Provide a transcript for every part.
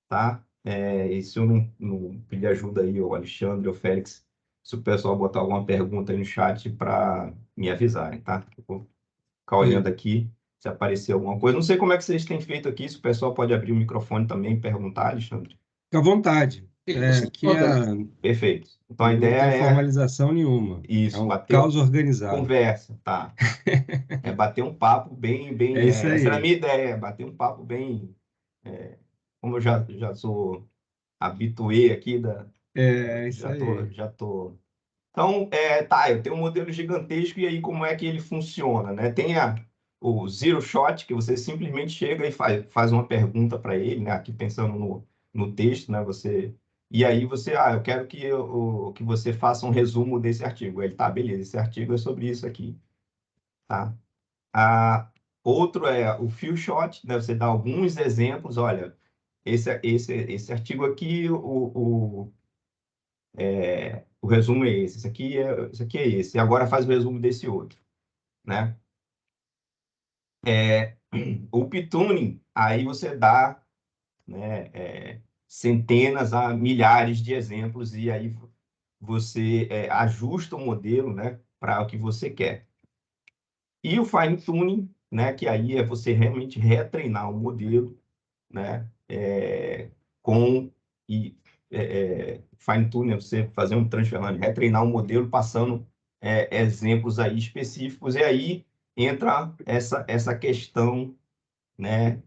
tá? E se eu não pedir ajuda aí, o Alexandre ou o Félix, se o pessoal botar alguma pergunta aí no chat para me avisarem, tá? Eu vou ficar olhando aqui se aparecer alguma coisa. Não sei como é que vocês têm feito aqui, se o pessoal pode abrir o microfone também e perguntar, Alexandre. Fica à vontade. Aqui Perfeito. Então a não ideia tem é formalização nenhuma. É isso, um bater caos organizado. conversa, tá? É bater um papo É isso essa era a aí. minha ideia, bater um papo bem, como eu já sou habituê aqui É isso aí. já tô. Então, tá, eu tenho um modelo gigantesco e aí como é que ele funciona, né? Tem o Zero Shot, que você simplesmente chega e faz uma pergunta para ele, né? Aqui pensando no texto, né? E aí eu quero que você faça um resumo desse artigo. Ele, tá, beleza, esse artigo é sobre isso aqui, tá? A, Outro é o Few Shot, né? Você dá alguns exemplos, olha, esse artigo aqui, o resumo é esse, esse aqui é esse, e agora faz o resumo desse outro, né? O P-Tuning, aí você dá, né, centenas a milhares de exemplos e aí você ajusta o modelo, né, para o que você quer. E o Fine Tuning, né, que aí é você realmente retreinar o modelo, né, com e fine tuning, é você fazer um transfer learning, retreinar um modelo passando exemplos aí específicos e aí entra essa questão, né,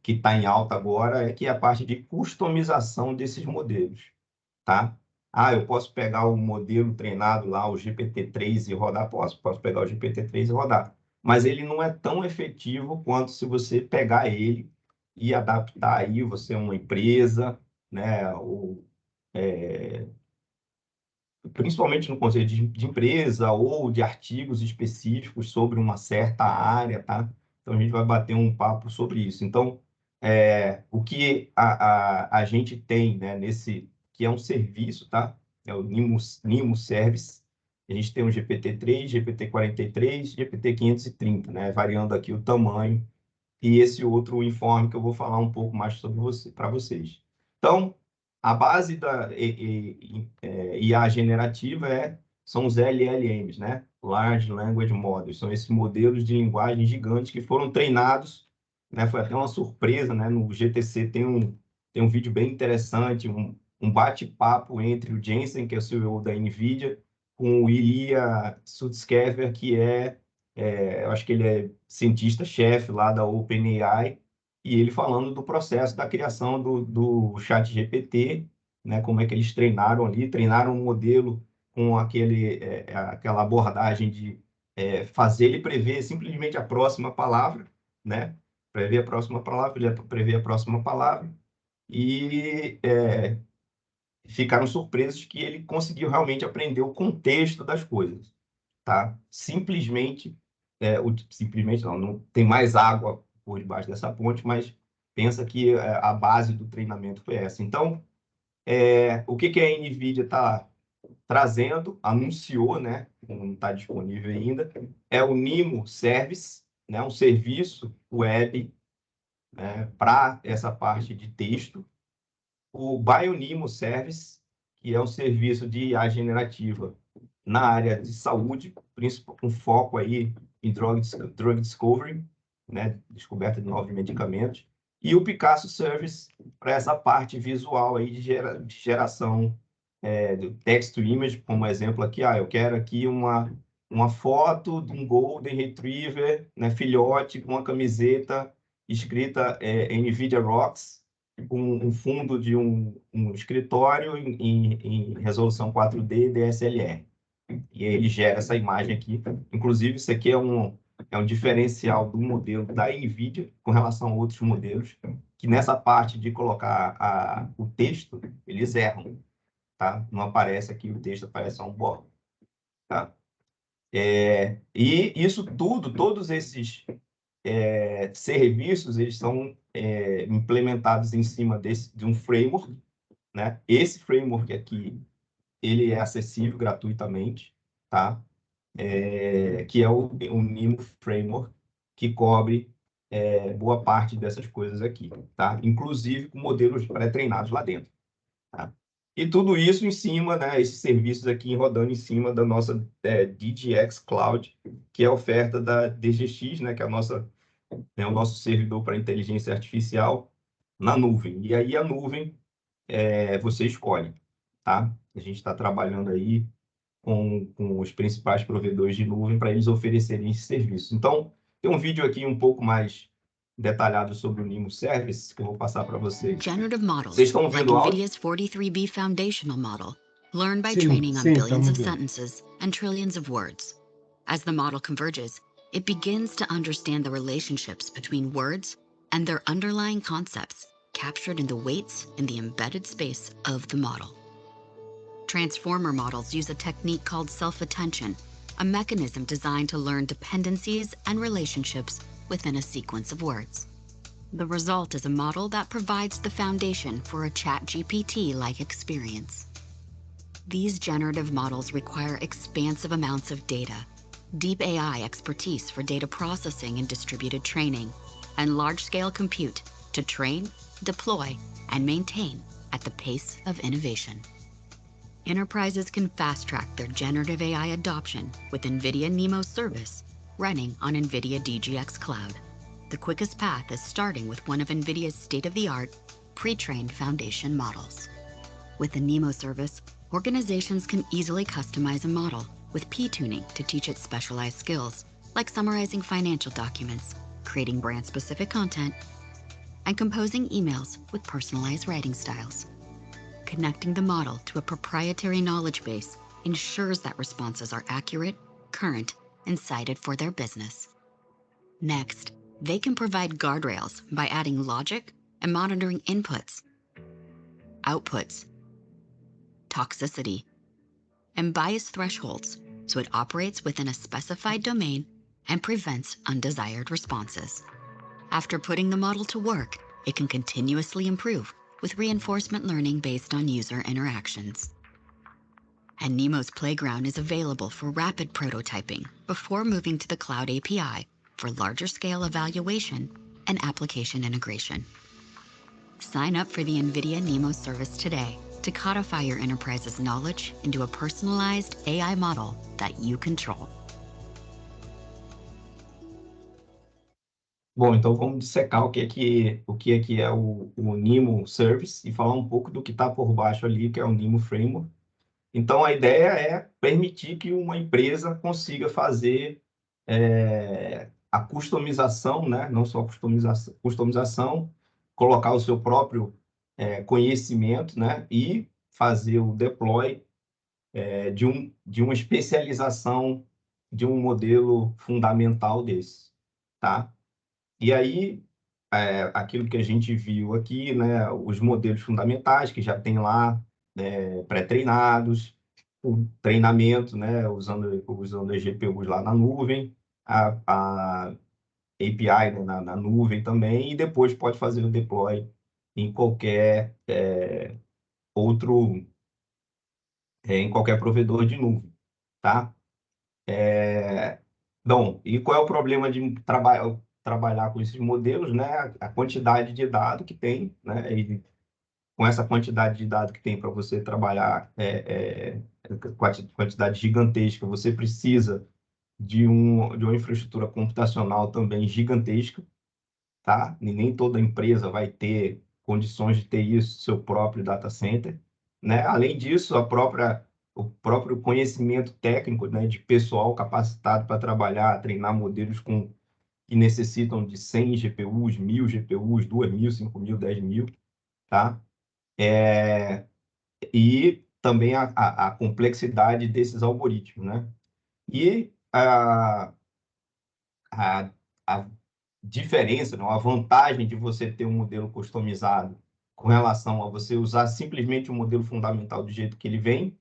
que está em alta agora, que é a parte de customização desses modelos, tá? Eu posso pegar o modelo treinado lá, o GPT-3 e rodar? Posso pegar o GPT-3 e rodar. Mas ele não é tão efetivo quanto se você pegar ele e adaptar aí, você é uma empresa, né? Principalmente no conceito de empresa ou de artigos específicos sobre uma certa área, tá? Então, a gente vai bater um papo sobre isso. Então, o que a gente tem, né, que é um serviço, tá? É o Nimo Service. A gente tem o GPT-3, GPT-43, GPT-530, né? Variando aqui o tamanho e esse outro informe que eu vou falar um pouco mais sobre para vocês. Então, a base da IA generativa são os LLMs, né? Large Language Models. São esses modelos de linguagem gigantes que foram treinados, né? Foi até uma surpresa, né? No GTC tem um vídeo bem interessante, um bate-papo entre o Jensen, que é o CEO da NVIDIA, com o Ilya Sutskever, que eu acho que ele é cientista-chefe lá da OpenAI, e ele falando do processo da criação do ChatGPT, né, como é que eles treinaram ali, treinaram um modelo com aquela abordagem de fazer ele prever simplesmente a próxima palavra, né, prever a próxima palavra, ele prever a próxima palavra, e ficaram surpresos que ele conseguiu realmente aprender o contexto das coisas, tá? Simplesmente não tem mais água por debaixo dessa ponte, mas pensa que a base do treinamento foi essa. Então, o que a NVIDIA está trazendo, anunciou, né? Não está disponível ainda, é o Nimo Service, né? Um serviço web, né, para essa parte de texto, o BioNimo Service, que é um serviço de IA generativa na área de saúde, com foco aí em drug discovery, né, descoberta de novos medicamentos, e o Picasso Service para essa parte visual aí de geração do text to image, como exemplo aqui, eu quero aqui uma foto de um Golden Retriever, né, filhote, com uma camiseta escrita NVIDIA Rocks, com um fundo de um escritório em resolução 4D DSLR. E aí ele gera essa imagem aqui. Inclusive, isso aqui é um diferencial do modelo da NVIDIA com relação a outros modelos, que nessa parte de colocar o texto, eles erram, tá? Não aparece aqui o texto, aparece só um bordo, tá? E isso tudo, todos esses serviços, eles são implementados em cima de um framework, né? Esse framework aqui, ele é acessível gratuitamente, tá? Que é o NIMO Framework, que cobre boa parte dessas coisas aqui, tá? Inclusive com modelos pré-treinados lá dentro, tá? E tudo isso em cima, né? Esses serviços aqui rodando em cima da nossa DGX Cloud, que é a oferta da DGX, né? Que é o nosso servidor para inteligência artificial na nuvem. E aí a nuvem você escolhe, tá? A gente está trabalhando aí com os principais provedores de nuvem para eles oferecerem esse serviço. Então, tem um vídeo aqui um pouco mais detalhado sobre o NIMO Service que eu vou passar para vocês. Generative models, Vocês estão like vendo o áudio? NVIDIA's 43B foundational model, learn by Sim, training on sim, billions estamos of vendo. sentences and trillions of words. As the model converges, it begins to understand the relationships between words and their underlying concepts captured in the weights in the embedded space of the model. Transformer models use a technique called self-attention, a mechanism designed to learn dependencies and relationships within a sequence of words. The result is a model that provides the foundation for a ChatGPT-like experience. These generative models require expansive amounts of data, deep AI expertise for data processing and distributed training, and large-scale compute to train, deploy, and maintain at the pace of innovation. Enterprises can fast-track their generative AI adoption with NVIDIA NeMo service running on NVIDIA DGX Cloud. The quickest path is starting with one of NVIDIA's state-of-the-art, pre-trained foundation models. With the NeMo service, organizations can easily customize a model with p-tuning to teach it specialized skills, like summarizing financial documents, creating brand-specific content, and composing emails with personalized writing styles. Connecting the model to a proprietary knowledge base ensures that responses are accurate, current, and cited for their business. Next, they can provide guardrails by adding logic and monitoring inputs, outputs, toxicity, and bias thresholds so it operates within a specified domain and prevents undesired responses. After putting the model to work, it can continuously improve with reinforcement learning based on user interactions. And NeMo's Playground is available for rapid prototyping before moving to the Cloud API for larger scale evaluation and application integration. Sign up for the NVIDIA NeMo service today to codify your enterprise's knowledge into a personalized AI model that you control. Bom, então vamos dissecar o que é o NeMo Service e falar um pouco do que está por baixo ali, que é o NeMo Framework. Então, a ideia é permitir que uma empresa consiga fazer a customização, né? Não só customização, colocar o seu próprio conhecimento, né? E fazer o deploy de uma especialização de um modelo fundamental desse, tá? E aí, aquilo que a gente viu aqui, né? Os modelos fundamentais que já tem lá pré-treinados, o treinamento, né? Usando as GPUs lá na nuvem, a API, né, na nuvem também, e depois pode fazer o deploy em qualquer outro, em qualquer provedor de nuvem, tá? Bom, e qual é o problema de trabalhar com esses modelos, né? A quantidade de dado que tem, né? E com essa quantidade de dado que tem para você trabalhar, quantidade gigantesca, você precisa de uma infraestrutura computacional também gigantesca, tá? E nem toda empresa vai ter condições de ter isso, seu próprio data center, né? Além disso, o próprio conhecimento técnico, né, de pessoal capacitado para trabalhar, treinar modelos que necessitam de 100 GPUs, 1000 GPUs, 2000, 5000, 10.000, tá? E também a complexidade desses algoritmos, né? E a, a diferença, não, a vantagem de você ter um modelo customizado com relação a você usar simplesmente o modelo fundamental do jeito que ele vem,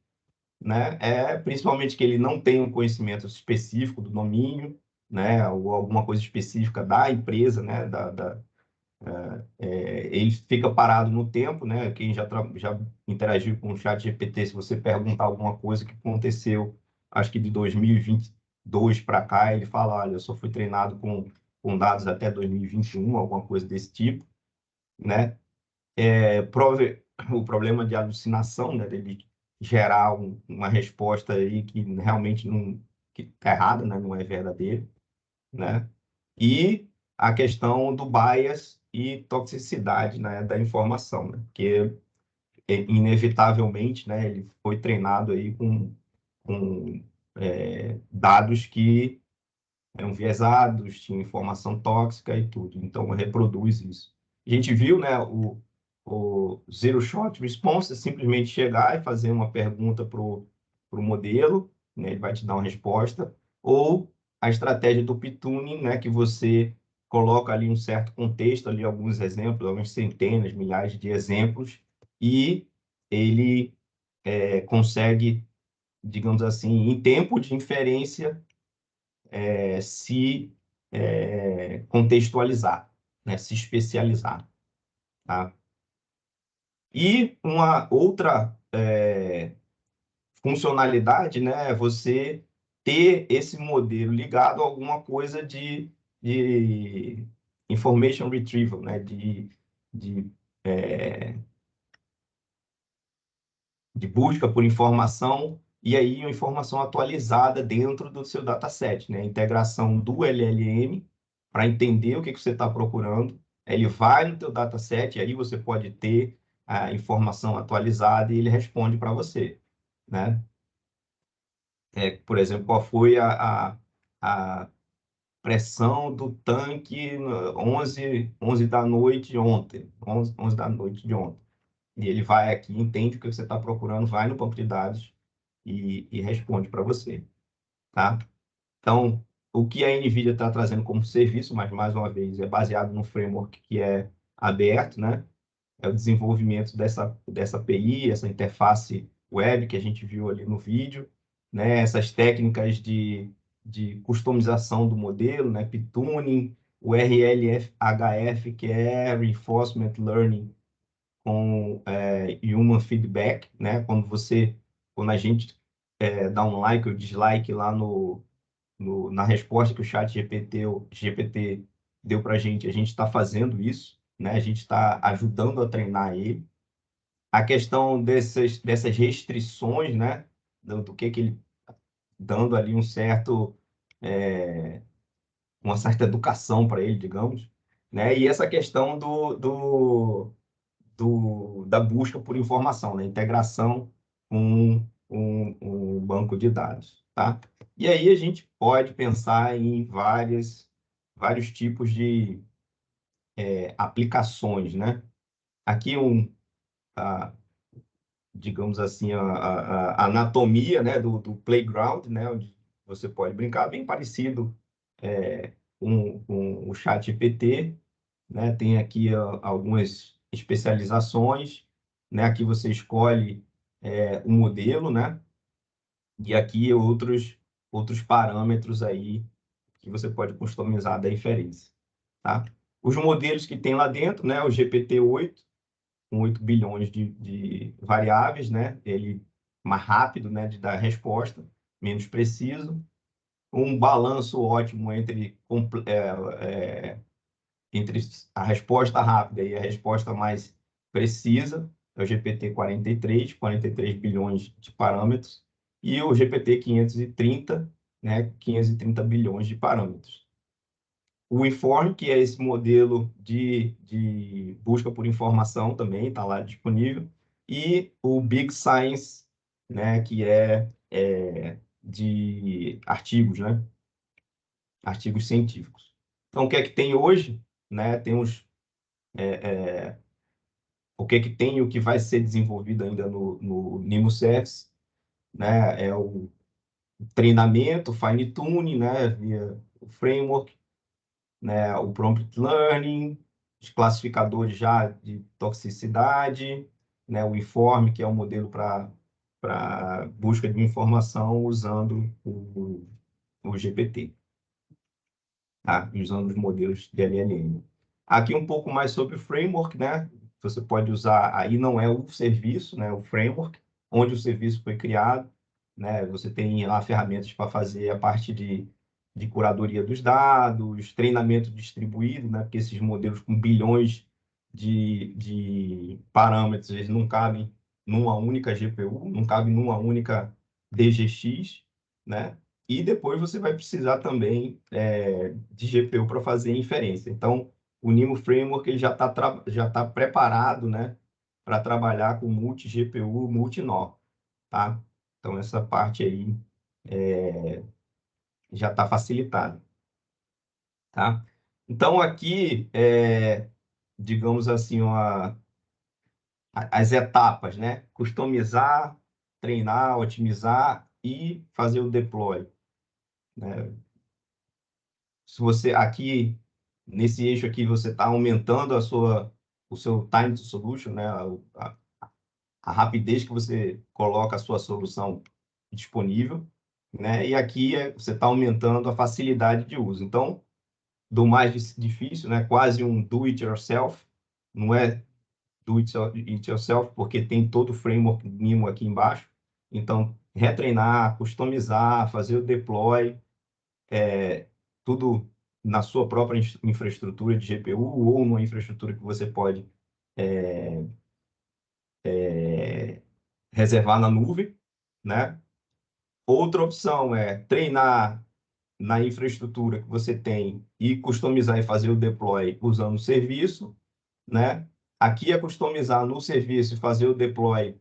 né, é principalmente que ele não tem um conhecimento específico do domínio, né, ou alguma coisa específica da empresa, né, ele fica parado no tempo, né, quem já interagiu com o chat GPT, se você perguntar alguma coisa que aconteceu, acho que de 2022 para cá, ele fala, olha, eu só fui treinado com com dados até 2021, alguma coisa desse tipo, né? O problema de alucinação, né, dele gerar uma resposta aí que realmente não que é errada, né, não é verdadeira, né? E a questão do bias e toxicidade, né, da informação, né? Porque inevitavelmente, né, ele foi treinado aí com dados que eram viesados, tinha informação tóxica e tudo. Então, reproduz isso. A gente viu, né, o Zero Shot Response é simplesmente chegar e fazer uma pergunta para o modelo, né, ele vai te dar uma resposta, ou a estratégia do P-Tuning, né, que você coloca ali um certo contexto, ali alguns exemplos, algumas centenas, milhares de exemplos, e ele consegue, digamos assim, em tempo de inferência, se contextualizar, né? Se especializar. Tá? E uma outra funcionalidade, né, é você ter esse modelo ligado a alguma coisa de information retrieval, né, de, de busca por informação, e aí uma informação atualizada dentro do seu dataset, né? Integração do LLM para entender o que você está procurando. Ele vai no teu dataset, e aí você pode ter a informação atualizada e ele responde para você, né? Por exemplo, qual foi a pressão do tanque 11 da noite ontem, 11 da noite de ontem. E ele vai aqui, entende o que você está procurando, vai no banco de dados e responde para você, tá? Então, o que a NVIDIA está trazendo como serviço, mas mais uma vez é baseado no framework que é aberto, né? É o desenvolvimento dessa API, essa interface web que a gente viu ali no vídeo, né? Essas técnicas de customização do modelo, né? P-Tuning, o RLHF, que é Reinforcement Learning com human feedback, né? Quando a gente dá um like ou dislike lá na resposta que o chat GPT deu para a gente está fazendo isso, né? A gente está ajudando a treinar ele. A questão dessas restrições, né? Do que ele dando ali uma certa educação para ele, digamos, né? E essa questão da busca por informação, né? Integração com um banco de dados, tá? E aí a gente pode pensar em vários tipos de aplicações, né? Aqui digamos assim, a anatomia, né, do playground, né, onde você pode brincar, bem parecido com o chat GPT, né? Tem aqui algumas especializações, né? Aqui você escolhe um modelo, né? E aqui outros parâmetros aí que você pode customizar da inferência, tá? Os modelos que tem lá dentro, né? O GPT-8, com 8 bilhões de variáveis, né? Ele mais rápido, né? De dar resposta, menos preciso, um balanço ótimo entre a resposta rápida e a resposta mais precisa, é o GPT-43 bilhões de parâmetros, e o GPT-530, né, 530 bilhões de parâmetros. O Inform, que é esse modelo de busca por informação também, está lá disponível, e o Big Science, né, que é de artigos, né, artigos científicos. Então, o que é que tem hoje? Né? Tem o que é que tem e o que vai ser desenvolvido ainda no NIMO-CEFS, né? É o treinamento, fine-tuning, né? Via o framework, né? O prompt learning, os classificadores já de toxicidade, né? O Inform, que é o modelo para busca de informação usando o GPT. Tá? Usando os modelos de LLM. Aqui um pouco mais sobre o framework, né? Você pode usar, aí não é o serviço, né? O framework, onde o serviço foi criado, né? Você tem lá ferramentas para fazer a parte de curadoria dos dados, treinamento distribuído, né? Porque esses modelos com bilhões de parâmetros, eles não cabem numa única GPU, não cabem numa única DGX, né? E depois você vai precisar também de GPU para fazer inferência. Então, o NIMO Framework ele já tá preparado, né, para trabalhar com multi-GPU, multi-nó, tá? Então, essa parte aí já está facilitada, tá? Então, aqui, digamos assim, as etapas, né? Customizar, treinar, otimizar e fazer o deploy, né? Se você aqui nesse eixo aqui você está aumentando o seu time to solution, né? A rapidez que você coloca a sua solução disponível, né? E aqui você está aumentando a facilidade de uso. Então, do mais difícil, né? Quase um do it yourself, não é do it yourself, porque tem todo o framework mínimo aqui embaixo. Então, retreinar, customizar, fazer o deploy, tudo na sua própria infraestrutura de GPU ou numa infraestrutura que você pode reservar na nuvem, né? Outra opção é treinar na infraestrutura que você tem e customizar e fazer o deploy usando o serviço, né? Aqui é customizar no serviço e fazer o deploy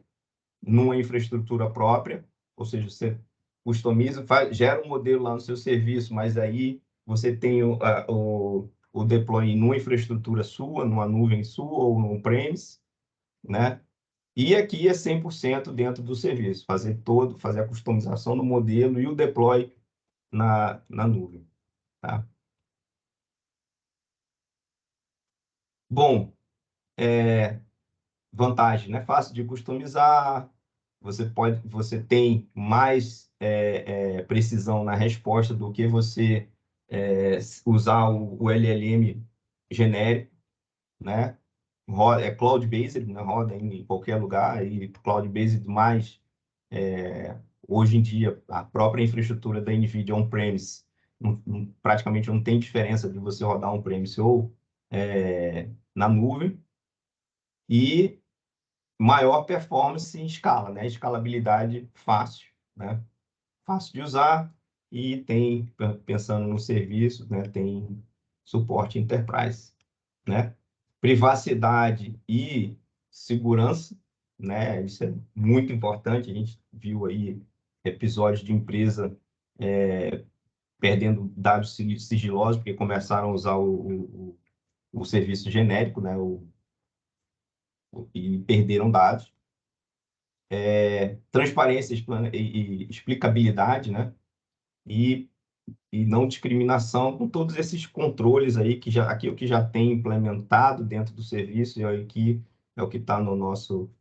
numa infraestrutura própria, ou seja, você customiza, gera um modelo lá no seu serviço, mas aí você tem o deploy numa infraestrutura sua, numa nuvem sua ou no on-premise, né? E aqui é 100% dentro do serviço, fazer a customização do modelo e o deploy na nuvem, tá? Bom, vantagem, né? Fácil de customizar, você tem mais precisão na resposta do que você usar o LLM genérico, né? É cloud-based, né? Roda em qualquer lugar, e cloud-based mais, hoje em dia, a própria infraestrutura da NVIDIA on-premise praticamente não tem diferença de você rodar on-premise ou na nuvem, e maior performance em escala, né? Escalabilidade fácil, né? Fácil de usar e tem, pensando no serviço, né? Tem suporte enterprise, né? Privacidade e segurança, né? Isso é muito importante. A gente viu aí episódios de empresa perdendo dados sigilosos porque começaram a usar o serviço genérico, né? E perderam dados. Transparência e explicabilidade, né? E, e não discriminação, com todos esses controles aí aqui é o que já tem implementado dentro do serviço, e aqui é o que está no nosso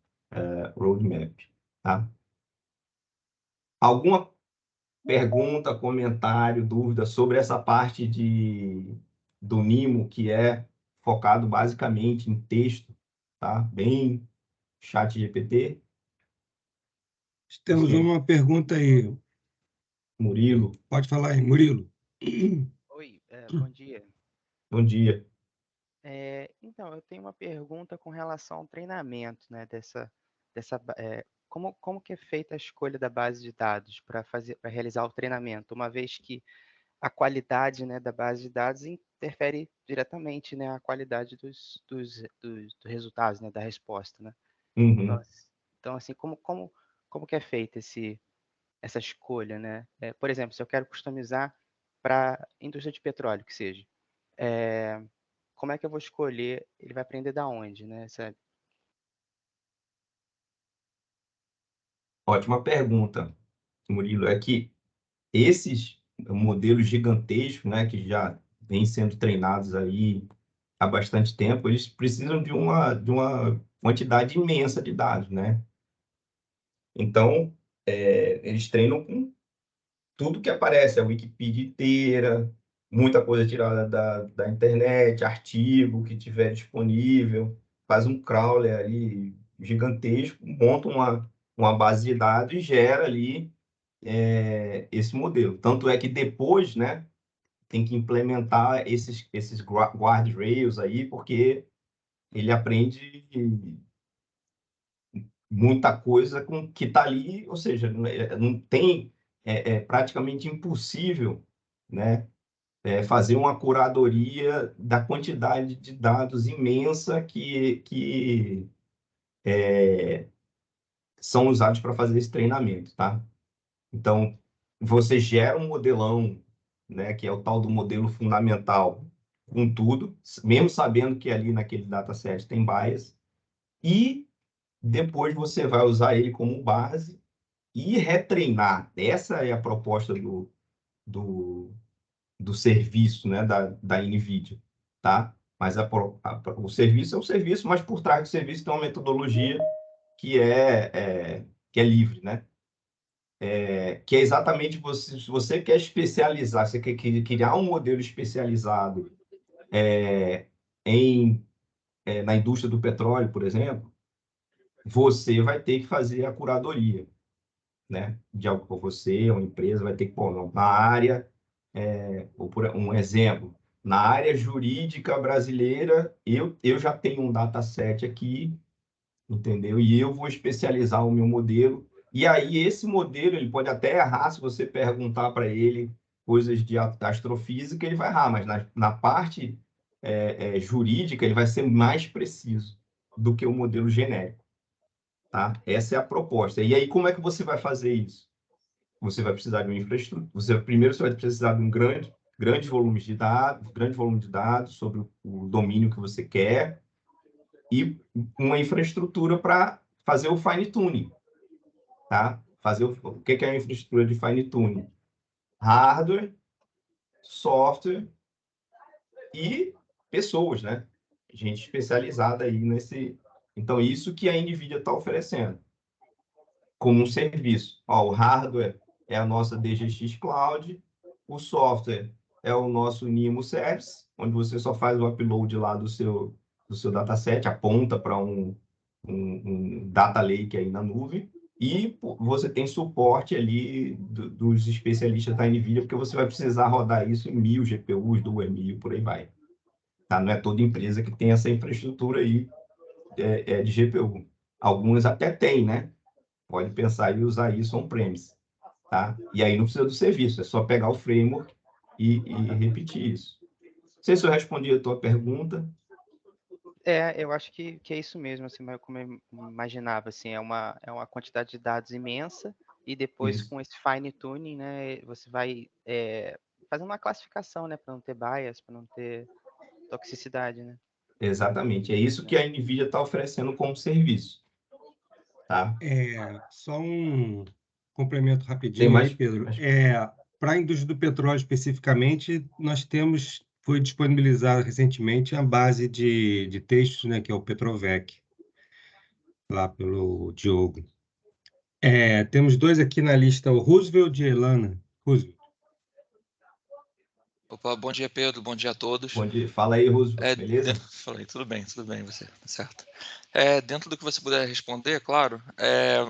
roadmap, tá? Alguma pergunta, comentário, dúvida sobre essa parte do Nimo, que é focado basicamente em texto, tá? Bem chat GPT? Temos uma pergunta aí. Murilo. Pode falar aí, Murilo. Oi, bom dia. Bom dia. Então, eu tenho uma pergunta com relação ao treinamento, né, como que é feita a escolha da base de dados para realizar o treinamento, uma vez que a qualidade, né, da base de dados interfere diretamente, né, a qualidade dos resultados, né, da resposta, né? Uhum. Então, assim, como que é feita essa escolha, né? Por exemplo, se eu quero customizar para indústria de petróleo, que seja, como é que eu vou escolher? Ele vai aprender da onde, né? Ótima pergunta, Murilo. É que esses modelos gigantescos, né, que já vêm sendo treinados aí há bastante tempo, eles precisam de uma quantidade imensa de dados, né? Então, eles treinam com tudo que aparece, a Wikipedia inteira, muita coisa tirada da internet, artigo que tiver disponível, faz um crawler ali gigantesco, monta uma base de dados e gera ali esse modelo. Tanto é que depois, né, tem que implementar esses guardrails aí, porque ele aprende muita coisa com que está ali, ou seja, não tem, é praticamente impossível, né, fazer uma curadoria da quantidade de dados imensa que são usados para fazer esse treinamento, tá? Então, você gera um modelão, né, que é o tal do modelo fundamental, com tudo, mesmo sabendo que ali naquele dataset tem bias, e depois você vai usar ele como base e retreinar. Essa é a proposta do, do serviço, né, da NVIDIA, tá? Mas o serviço é um serviço, mas por trás do serviço tem uma metodologia que é livre, né? Que é exatamente você, se você quer especializar, você quer criar um modelo especializado na indústria do petróleo, por exemplo, você vai ter que fazer a curadoria, né? De algo por você, uma empresa vai ter que pôr na área, ou por um exemplo, na área jurídica brasileira, eu já tenho um dataset aqui, entendeu? E eu vou especializar o meu modelo. E aí, esse modelo, ele pode até errar se você perguntar para ele coisas de astrofísica, ele vai errar, mas na parte jurídica, ele vai ser mais preciso do que o modelo genérico, tá? Essa é a proposta. E aí, como é que você vai fazer isso? Você vai precisar de uma infraestrutura. Primeiro, você vai precisar de um grande volume de dados sobre o domínio que você quer, e uma infraestrutura para fazer o fine tuning, tá? O que é a infraestrutura de fine tuning? Hardware, software e pessoas, né? Gente especializada aí nesse. Então, isso que a NVIDIA está oferecendo como um serviço. Ó, o hardware é a nossa DGX Cloud, o software é o nosso NIMO Service, onde você só faz o upload lá do seu dataset, aponta para um data lake aí na nuvem, e você tem suporte ali dos especialistas da NVIDIA, porque você vai precisar rodar isso em 1.000 GPUs, 2.000, por aí vai. Tá? Não é toda empresa que tem essa infraestrutura aí de GPU. Algumas até têm, né? Pode pensar em usar isso on-premise, tá? E aí não precisa do serviço, é só pegar o framework e repetir isso. Não sei se eu respondi a tua pergunta. Eu acho que é isso mesmo, assim, como eu imaginava, assim, é uma quantidade de dados imensa, e depois Isso. com esse fine tuning, né, você vai fazendo uma classificação, né, para não ter bias, para não ter toxicidade, né? Exatamente. É isso que a NVIDIA está oferecendo como serviço, tá? Só um complemento Tem rapidinho aí, mais? Pedro. Para a indústria do petróleo especificamente, foi disponibilizada recentemente a base de textos, né, que é o Petrovec, lá pelo Diogo. Temos dois aqui na lista, o Roosevelt e a Elana. Roosevelt. Opa, bom dia, Pedro. Bom dia a todos. Bom dia. Fala aí, Roosevelt, beleza? Falei, tudo bem, você, tá certo. Dentro do que você puder responder, claro,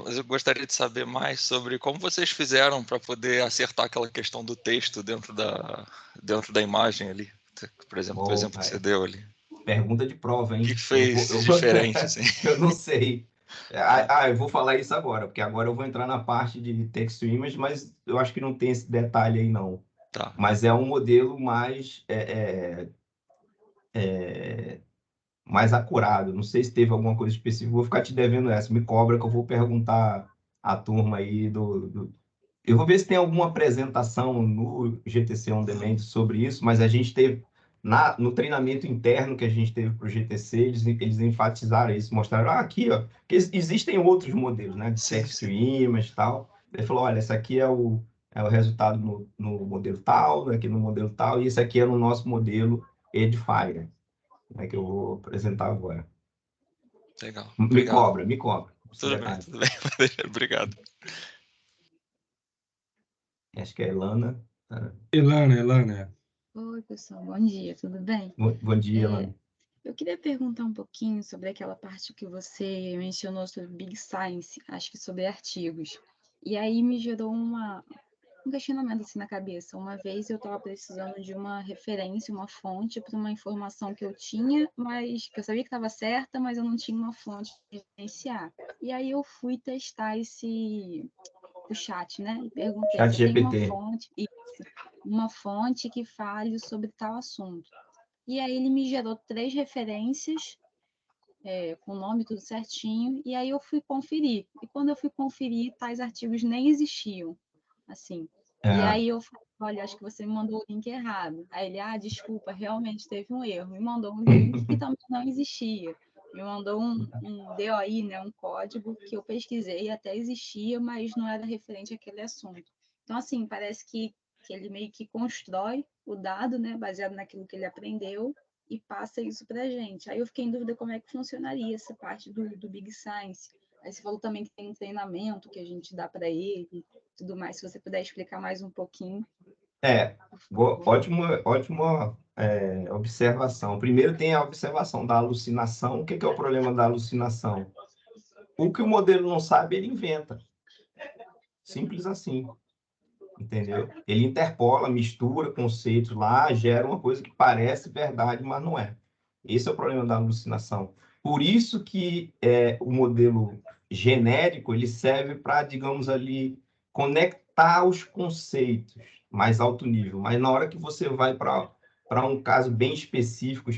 mas eu gostaria de saber mais sobre como vocês fizeram para poder acertar aquela questão do texto dentro da imagem ali. Por exemplo, do Bom, exemplo que você deu ali. pergunta de prova, O que hein? fez diferente, assim? Eu não sei. Eu vou falar isso agora, porque agora eu vou entrar na parte de text to image, mas eu acho que não tem esse detalhe aí, não. Tá. Mas é um modelo mais acurado. Não sei se teve alguma coisa específica. Vou ficar te devendo essa. Me cobra que eu vou perguntar à turma aí Eu vou ver se tem alguma apresentação no GTC On Demand sobre isso, mas a gente teve, no treinamento interno que a gente teve para o GTC, eles enfatizaram isso, mostraram, aqui, ó, que existem outros modelos, né, de Sim, text to sim. image e tal. Ele falou, olha, esse aqui é o resultado no modelo tal, aqui no modelo tal, e esse aqui é no nosso modelo Edifier, né, que eu vou apresentar agora. Legal. Me Obrigado. cobra, me cobra. Esse Tudo bem, detalhe. tudo bem. Obrigado. Acho que é a Elana. Elana. Oi, pessoal, bom dia, tudo bem? Bom dia, Elana. Eu queria perguntar um pouquinho sobre aquela parte que você mencionou sobre Big Science, acho que sobre artigos. E aí me gerou uma com um questionamento assim na cabeça. Uma vez eu estava precisando de uma referência, uma fonte para uma informação que eu tinha, mas que eu sabia que estava certa, mas eu não tinha uma fonte de evidenciar. E aí eu fui testar o chat, né? E perguntei Chat se tem GPT. uma fonte que fale sobre tal assunto. E aí ele me gerou 3 referências, com o nome tudo certinho, e aí eu fui conferir. E quando eu fui conferir, tais artigos nem existiam, assim. E É, aí eu falei, olha, acho que você me mandou o link errado. Aí ele, desculpa, realmente teve um erro. Me mandou um link que também não existia. Me mandou um DOI, né, um código que eu pesquisei e até existia, mas não era referente àquele assunto. Então, assim, parece que ele meio que constrói o dado, né, baseado naquilo que ele aprendeu, e passa isso para a gente. Aí eu fiquei em dúvida como é que funcionaria essa parte do Big Science. Aí você falou também que tem um treinamento que a gente dá para ele, tudo mais. Se você puder explicar mais um pouquinho, por favor. ótima observação. Primeiro tem a observação da alucinação. O que é o problema da alucinação? O que o modelo não sabe, ele inventa. Simples assim. Entendeu? Ele interpola, mistura conceitos lá, gera uma coisa que parece verdade, mas não é. Esse é o problema da alucinação. Por isso que o modelo genérico ele serve para, digamos ali, conectar os conceitos mais alto nível. Mas na hora que você vai para um caso bem específico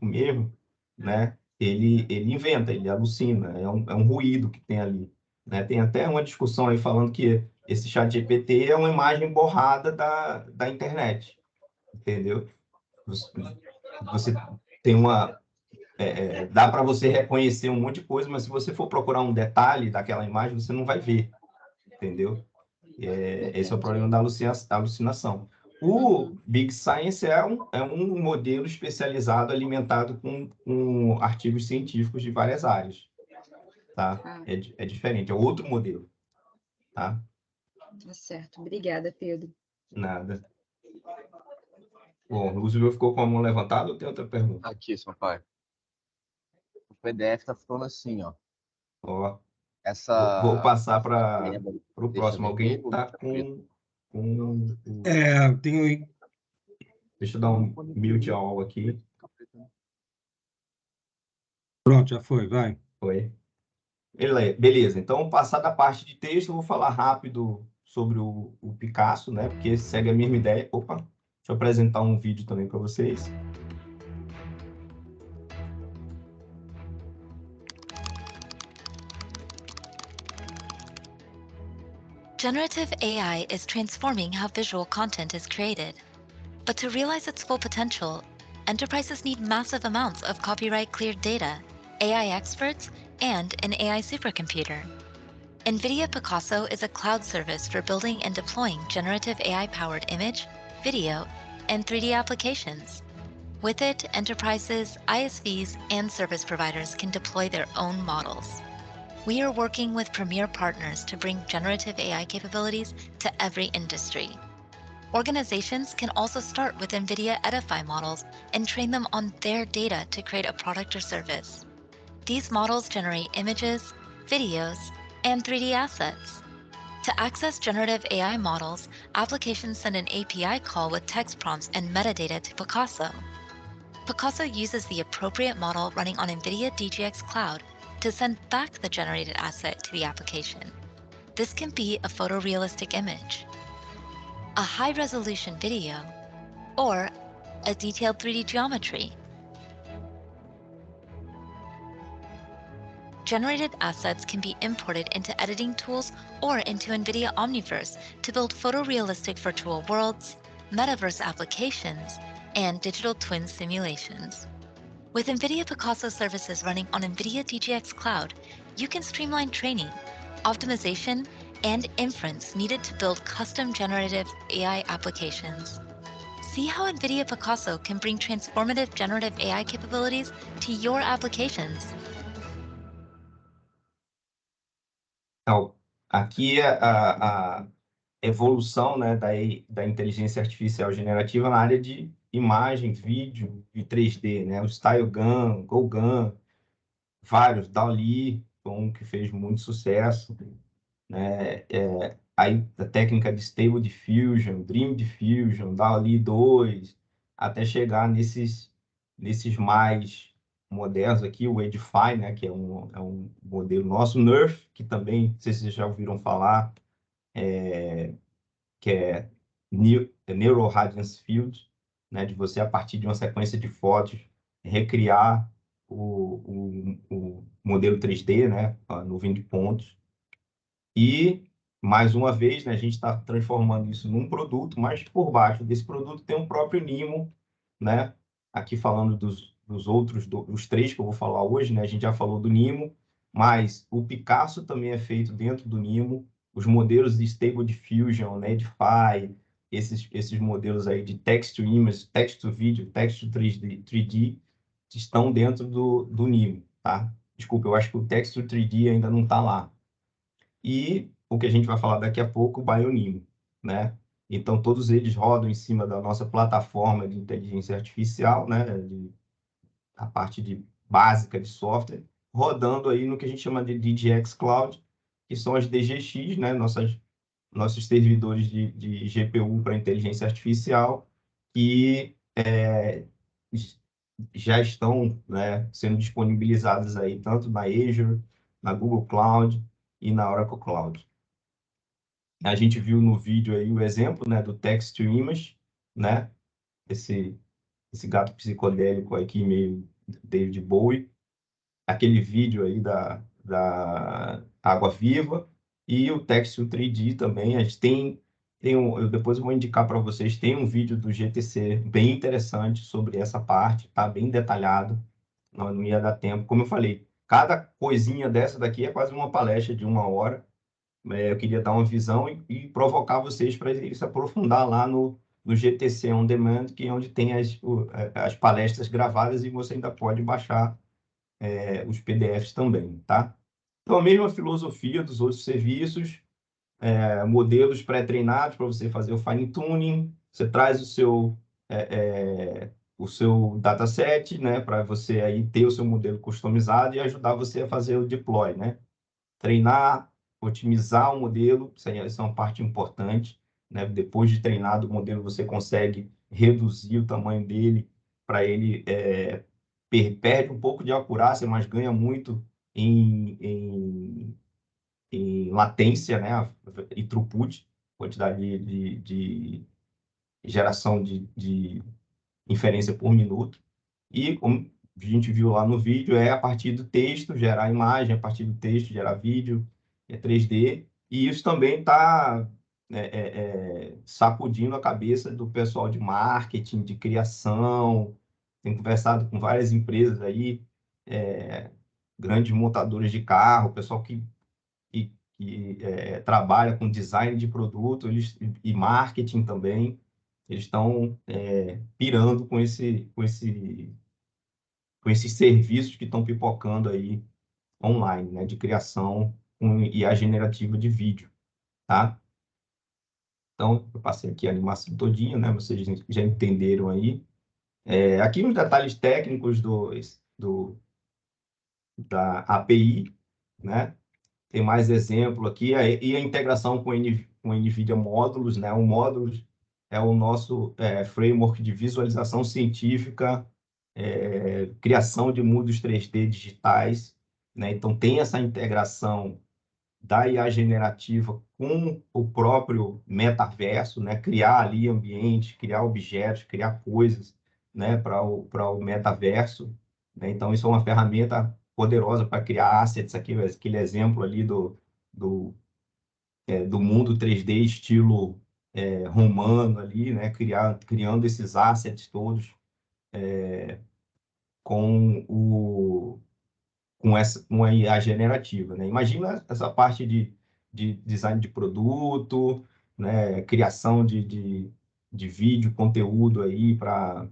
mesmo, né? Ele inventa, ele alucina, é um ruído que tem ali. Né? Tem até uma discussão aí falando que esse chat GPT é uma imagem borrada da internet, entendeu? Você tem uma... dá para você reconhecer um monte de coisa, mas se você for procurar um detalhe daquela imagem, você não vai ver, entendeu? Esse é o problema da alucinação. O Big Science é um modelo especializado alimentado com artigos científicos de várias áreas, tá? É diferente, é outro modelo, tá? Tá certo. Obrigada, Pedro. Nada. Bom, o Roosevelt ficou com a mão levantada ou tem outra pergunta? Aqui, seu pai. O PDF tá falando assim, ó. Ó, Essa vou passar para lembra, o deixa próximo. Alguém vermelho ou está deixa preto? Tenho Deixa eu dar um mute all aqui. Pronto, já foi, vai. Foi. Beleza. Então, passar da parte de texto, eu vou falar rápido sobre o Picasso, né? Porque segue a mesma ideia. Opa, deixa eu apresentar um vídeo também para vocês. Generative AI is transforming how visual content is created. But to realize its full potential, enterprises need massive amounts of copyright-cleared data, AI experts, and an AI supercomputer. NVIDIA Picasso is a cloud service for building and deploying generative AI-powered image, video, and 3D applications. With it, enterprises, ISVs, and service providers can deploy their own models. We are working with premier partners to bring generative AI capabilities to every industry. Organizations can also start with NVIDIA Edify models and train them on their data to create a product or service. These models generate images, videos, and 3D assets. To access generative AI models, applications send an API call with text prompts and metadata to Picasso. Picasso uses the appropriate model running on NVIDIA DGX Cloud to send back the generated asset to the application. This can be a photorealistic image, a high-resolution video, or a detailed 3D geometry. Generated assets can be imported into editing tools or into NVIDIA Omniverse to build photorealistic virtual worlds, metaverse applications, and digital twin simulations. With NVIDIA Picasso services running on NVIDIA DGX Cloud, you can streamline training, optimization, and inference needed to build custom generative AI applications. See how NVIDIA Picasso can bring transformative generative AI capabilities to your applications. Então, aqui é a evolução, né, da inteligência artificial generativa na área de imagem, vídeo e 3D, né? O StyleGAN, GoGAN, vários, DALL-E, um que fez muito sucesso, né? aí a técnica de Stable Diffusion, Dream Diffusion, DALL-E 2, até chegar nesses mais modernos aqui, o Edify, né, que é um modelo nosso, NeRF, que também, não sei se vocês já ouviram falar, que é Neural Radiance Field, né, de você, a partir de uma sequência de fotos, recriar o modelo 3D, né, a nuvem de pontos. E, mais uma vez, né, a gente está transformando isso num produto, mas por baixo desse produto tem um próprio Nimo, né? Aqui falando dos outros, dos 3 que eu vou falar hoje, né? A gente já falou do Nimo, mas o Picasso também é feito dentro do Nimo. Os modelos de Stable Diffusion, né, Edify, esses modelos aí de text to image, text to video, text to 3D estão dentro do Nimo, tá? Desculpa, eu acho que o text to 3D ainda não está lá. E o que a gente vai falar daqui a pouco, o Bionimo, né? Então, todos eles rodam em cima da nossa plataforma de inteligência artificial, né? A parte básica de software, rodando aí no que a gente chama de DGX Cloud, que são as DGX, né? Nossos servidores de GPU para inteligência artificial, que já estão, né, sendo disponibilizados aí tanto na Azure, na Google Cloud e na Oracle Cloud. A gente viu no vídeo aí o exemplo, né, do text to image, né, esse gato psicodélico aqui, meio David Bowie, aquele vídeo aí da Água Viva, e o text to 3D também. A gente eu depois vou indicar para vocês, tem um vídeo do GTC bem interessante sobre essa parte, tá bem detalhado, não ia dar tempo. Como eu falei, cada coisinha dessa daqui é quase uma palestra de 1 hora. Eu queria dar uma visão e provocar vocês para se aprofundar lá no GTC On Demand, que é onde tem as palestras gravadas, e você ainda pode baixar os PDFs também, tá? Então, a mesma filosofia dos outros serviços, modelos pré-treinados para você fazer o fine-tuning, você traz o seu dataset, né, para você aí ter o seu modelo customizado e ajudar você a fazer o deploy, né? Treinar, otimizar o modelo, isso é uma parte importante, né? Depois de treinado o modelo, você consegue reduzir o tamanho dele para ele perde um pouco de acurácia, mas ganha muito em latência, né? E throughput, quantidade de geração de inferência por minuto. E, como a gente viu lá no vídeo, é a partir do texto gerar imagem, a partir do texto gerar vídeo, 3D. E isso também está sacudindo a cabeça do pessoal de marketing, de criação. Tenho conversado com várias empresas aí, grandes montadores de carro, pessoal que trabalha com design de produto e marketing também. Eles estão pirando com esses serviços que estão pipocando aí online, né, de criação com IA generativa de vídeo, tá? Então, eu passei aqui a animação todinha, né? Vocês já entenderam aí. Aqui uns detalhes técnicos da API, né? Tem mais exemplo aqui, e a integração com o NVIDIA Módulos, né? O Módulos é o nosso framework de visualização científica, criação de mundos 3D digitais, né? Então, tem essa integração da IA generativa com o próprio metaverso, né? Criar ali ambientes, criar objetos, criar coisas, né? Para o metaverso, né? Então, isso é uma ferramenta poderosa para criar assets, aquele exemplo ali do mundo 3D estilo romano ali, né? Criando esses assets todos com a IA generativa, né? Imagina essa parte de design de produto, né? Criação de vídeo, conteúdo aí para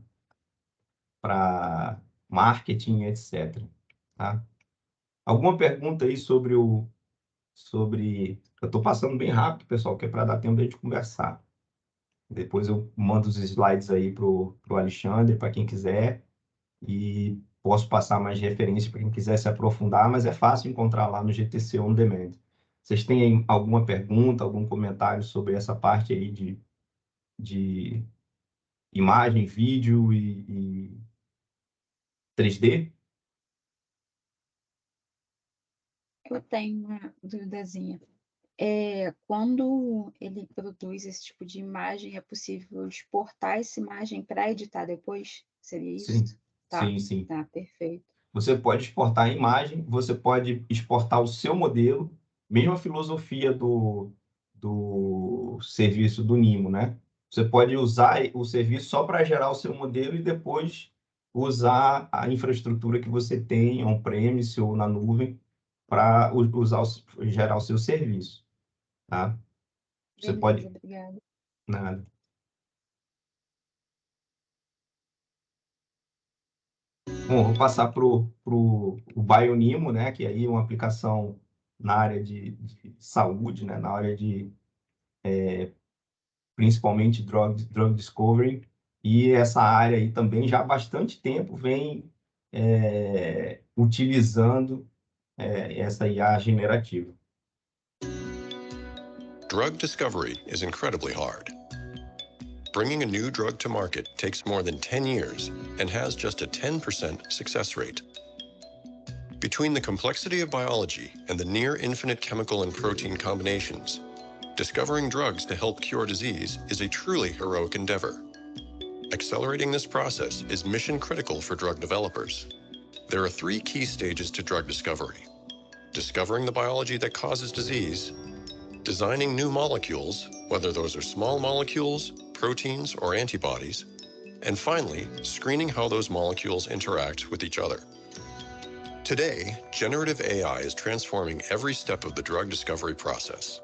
marketing, etc. Tá? Alguma pergunta aí sobre eu estou passando bem rápido, pessoal, que é para dar tempo de a gente conversar. Depois eu mando os slides aí para o Alexandre, para quem quiser, e posso passar mais referência para quem quiser se aprofundar, mas é fácil encontrar lá no GTC On Demand. Vocês têm alguma pergunta, algum comentário sobre essa parte aí de imagem, vídeo e 3D? Eu tenho uma duvidazinha. Quando ele produz esse tipo de imagem, é possível exportar essa imagem para editar depois? Seria isso? Sim, Tá, sim. tá, perfeito. Você pode exportar a imagem, você pode exportar o seu modelo, mesma filosofia do serviço do Nimo, né? Você pode usar o serviço só para gerar o seu modelo e depois usar a infraestrutura que você tem on-premise ou na nuvem para gerar o seu serviço, tá? Você Beleza, pode... obrigada. Nada. Bom, vou passar para o Bionimo, né? Que aí é uma aplicação na área de saúde, né? Na área de principalmente drug discovery, e essa área aí também já há bastante tempo vem utilizando essa IA generativa. Drug discovery is incredibly hard. Bringing a new drug to market takes more than 10 years and has just a 10% success rate. Between the complexity of biology and the near infinite chemical and protein combinations, discovering drugs to help cure disease is a truly heroic endeavor. Accelerating this process is mission critical for drug developers. There are 3 key stages to drug discovery: discovering the biology that causes disease, designing new molecules, whether those are small molecules, proteins, or antibodies, and finally, screening how those molecules interact with each other. Today, generative AI is transforming every step of the drug discovery process.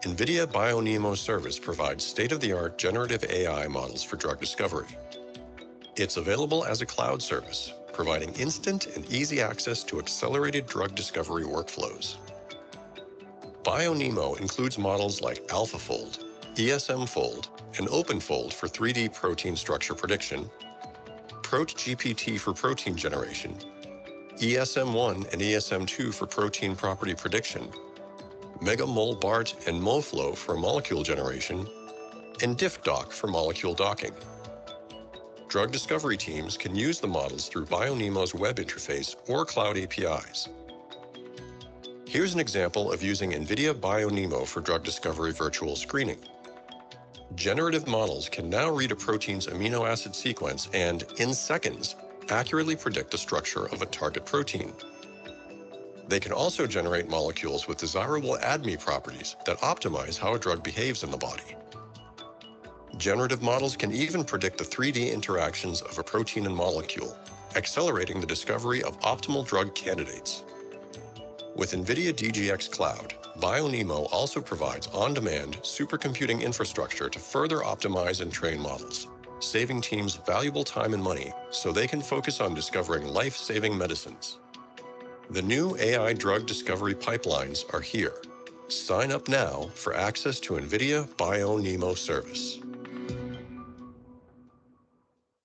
NVIDIA BioNeMo service provides state-of-the-art generative AI models for drug discovery. It's available as a cloud service, providing instant and easy access to accelerated drug discovery workflows. BioNeMo includes models like AlphaFold, ESMFold, and OpenFold for 3D protein structure prediction, ProteGPT for protein generation, ESM1 and ESM2 for protein property prediction, MegaMolBART and MoFlow for molecule generation, and DiffDock for molecule docking. Drug discovery teams can use the models through BioNeMo's web interface or cloud APIs. Here's an example of using NVIDIA BioNeMo for drug discovery virtual screening. Generative models can now read a protein's amino acid sequence and, in seconds, accurately predict the structure of a target protein. They can also generate molecules with desirable ADME properties that optimize how a drug behaves in the body. Generative models can even predict the 3D interactions of a protein and molecule, accelerating the discovery of optimal drug candidates. With NVIDIA DGX Cloud, BioNeMo also provides on-demand supercomputing infrastructure to further optimize and train models, saving teams valuable time and money so they can focus on discovering life-saving medicines. The new AI drug discovery pipelines are here. Sign up now for access to NVIDIA BioNeMo service.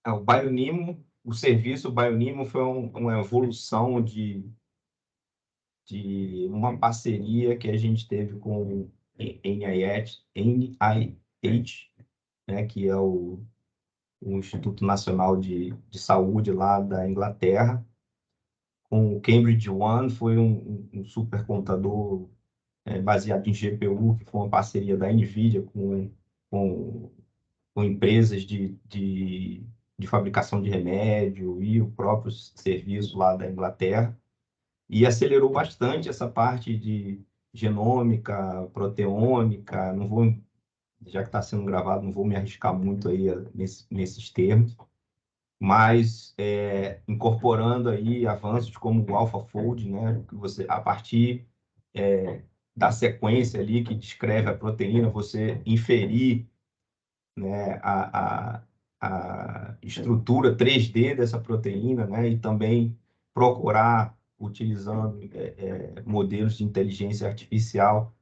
O BioNeMo, o serviço BioNeMo foi uma evolução de uma parceria que a gente teve com o NIH, né, que é o Instituto Nacional de Saúde lá da Inglaterra, com o Cambridge One, foi um supercomputador baseado em GPU, que foi uma parceria da NVIDIA com empresas de fabricação de remédio e o próprio serviço lá da Inglaterra, e acelerou bastante essa parte de genômica, proteômica. Não vou, já que está sendo gravado, não vou me arriscar muito aí nesses termos, mas incorporando aí avanços como o AlphaFold, né, que você, a partir da sequência ali que descreve a proteína, você inferir, né, a estrutura 3D dessa proteína, né, e também procurar, utilizando modelos de inteligência artificial,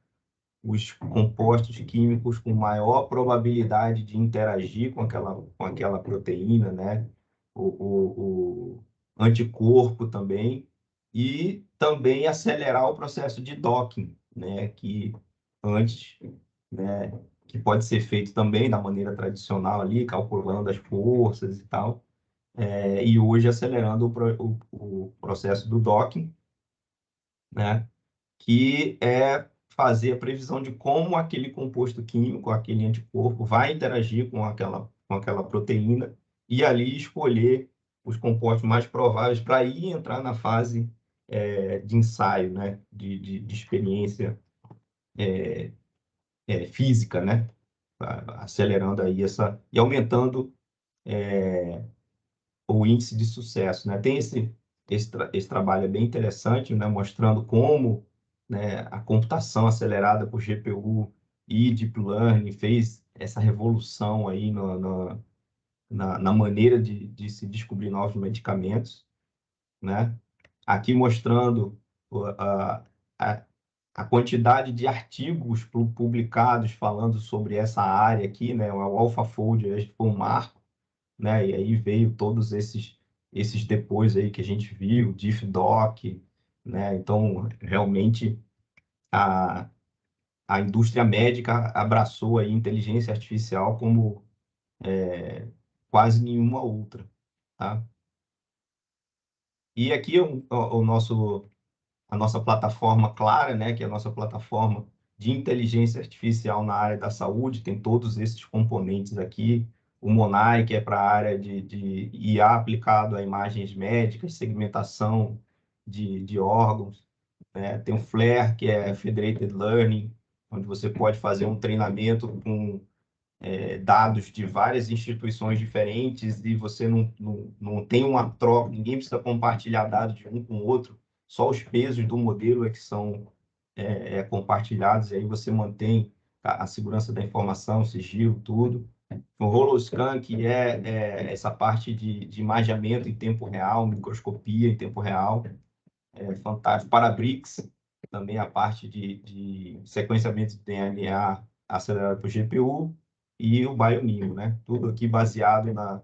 os compostos químicos com maior probabilidade de interagir com aquela proteína, né, o anticorpo também, e também acelerar o processo de docking, né, que antes, né, que pode ser feito também da maneira tradicional ali, calculando as forças e tal, e hoje acelerando o processo do docking, né, que é fazer a previsão de como aquele composto químico, aquele anticorpo, vai interagir com aquela proteína e ali escolher os compostos mais prováveis para ir entrar na fase de ensaio, né, de experiência física, né, acelerando aí e aumentando o índice de sucesso, né? Tem esse trabalho é bem interessante, né? Mostrando como, né, a computação acelerada por GPU e Deep Learning fez essa revolução aí na maneira de se descobrir novos medicamentos, né? Aqui mostrando a, a quantidade de artigos publicados falando sobre essa área aqui, né? O AlphaFold foi um marco, né? E aí veio todos esses depois aí que a gente viu, DiffDoc, né? Então, realmente, a, a indústria médica abraçou aí inteligência artificial como quase nenhuma outra, tá? E aqui a nossa plataforma Clara, né? Que é a nossa plataforma de inteligência artificial na área da saúde, tem todos esses componentes aqui. O Monai, que é para a área de IA aplicado a imagens médicas, segmentação de órgãos, né? Tem o FLAIR, que é Federated Learning, onde você pode fazer um treinamento com dados de várias instituições diferentes e você não tem uma troca, ninguém precisa compartilhar dados de um com o outro, só os pesos do modelo é que são compartilhados, e aí você mantém a segurança da informação, o sigilo, tudo. O Holoscan, que é essa parte de imageamento em tempo real, microscopia em tempo real, fantástico. Parabricks, também a parte de sequenciamento de DNA acelerado por GPU, e o Bionimo, né? Tudo aqui baseado na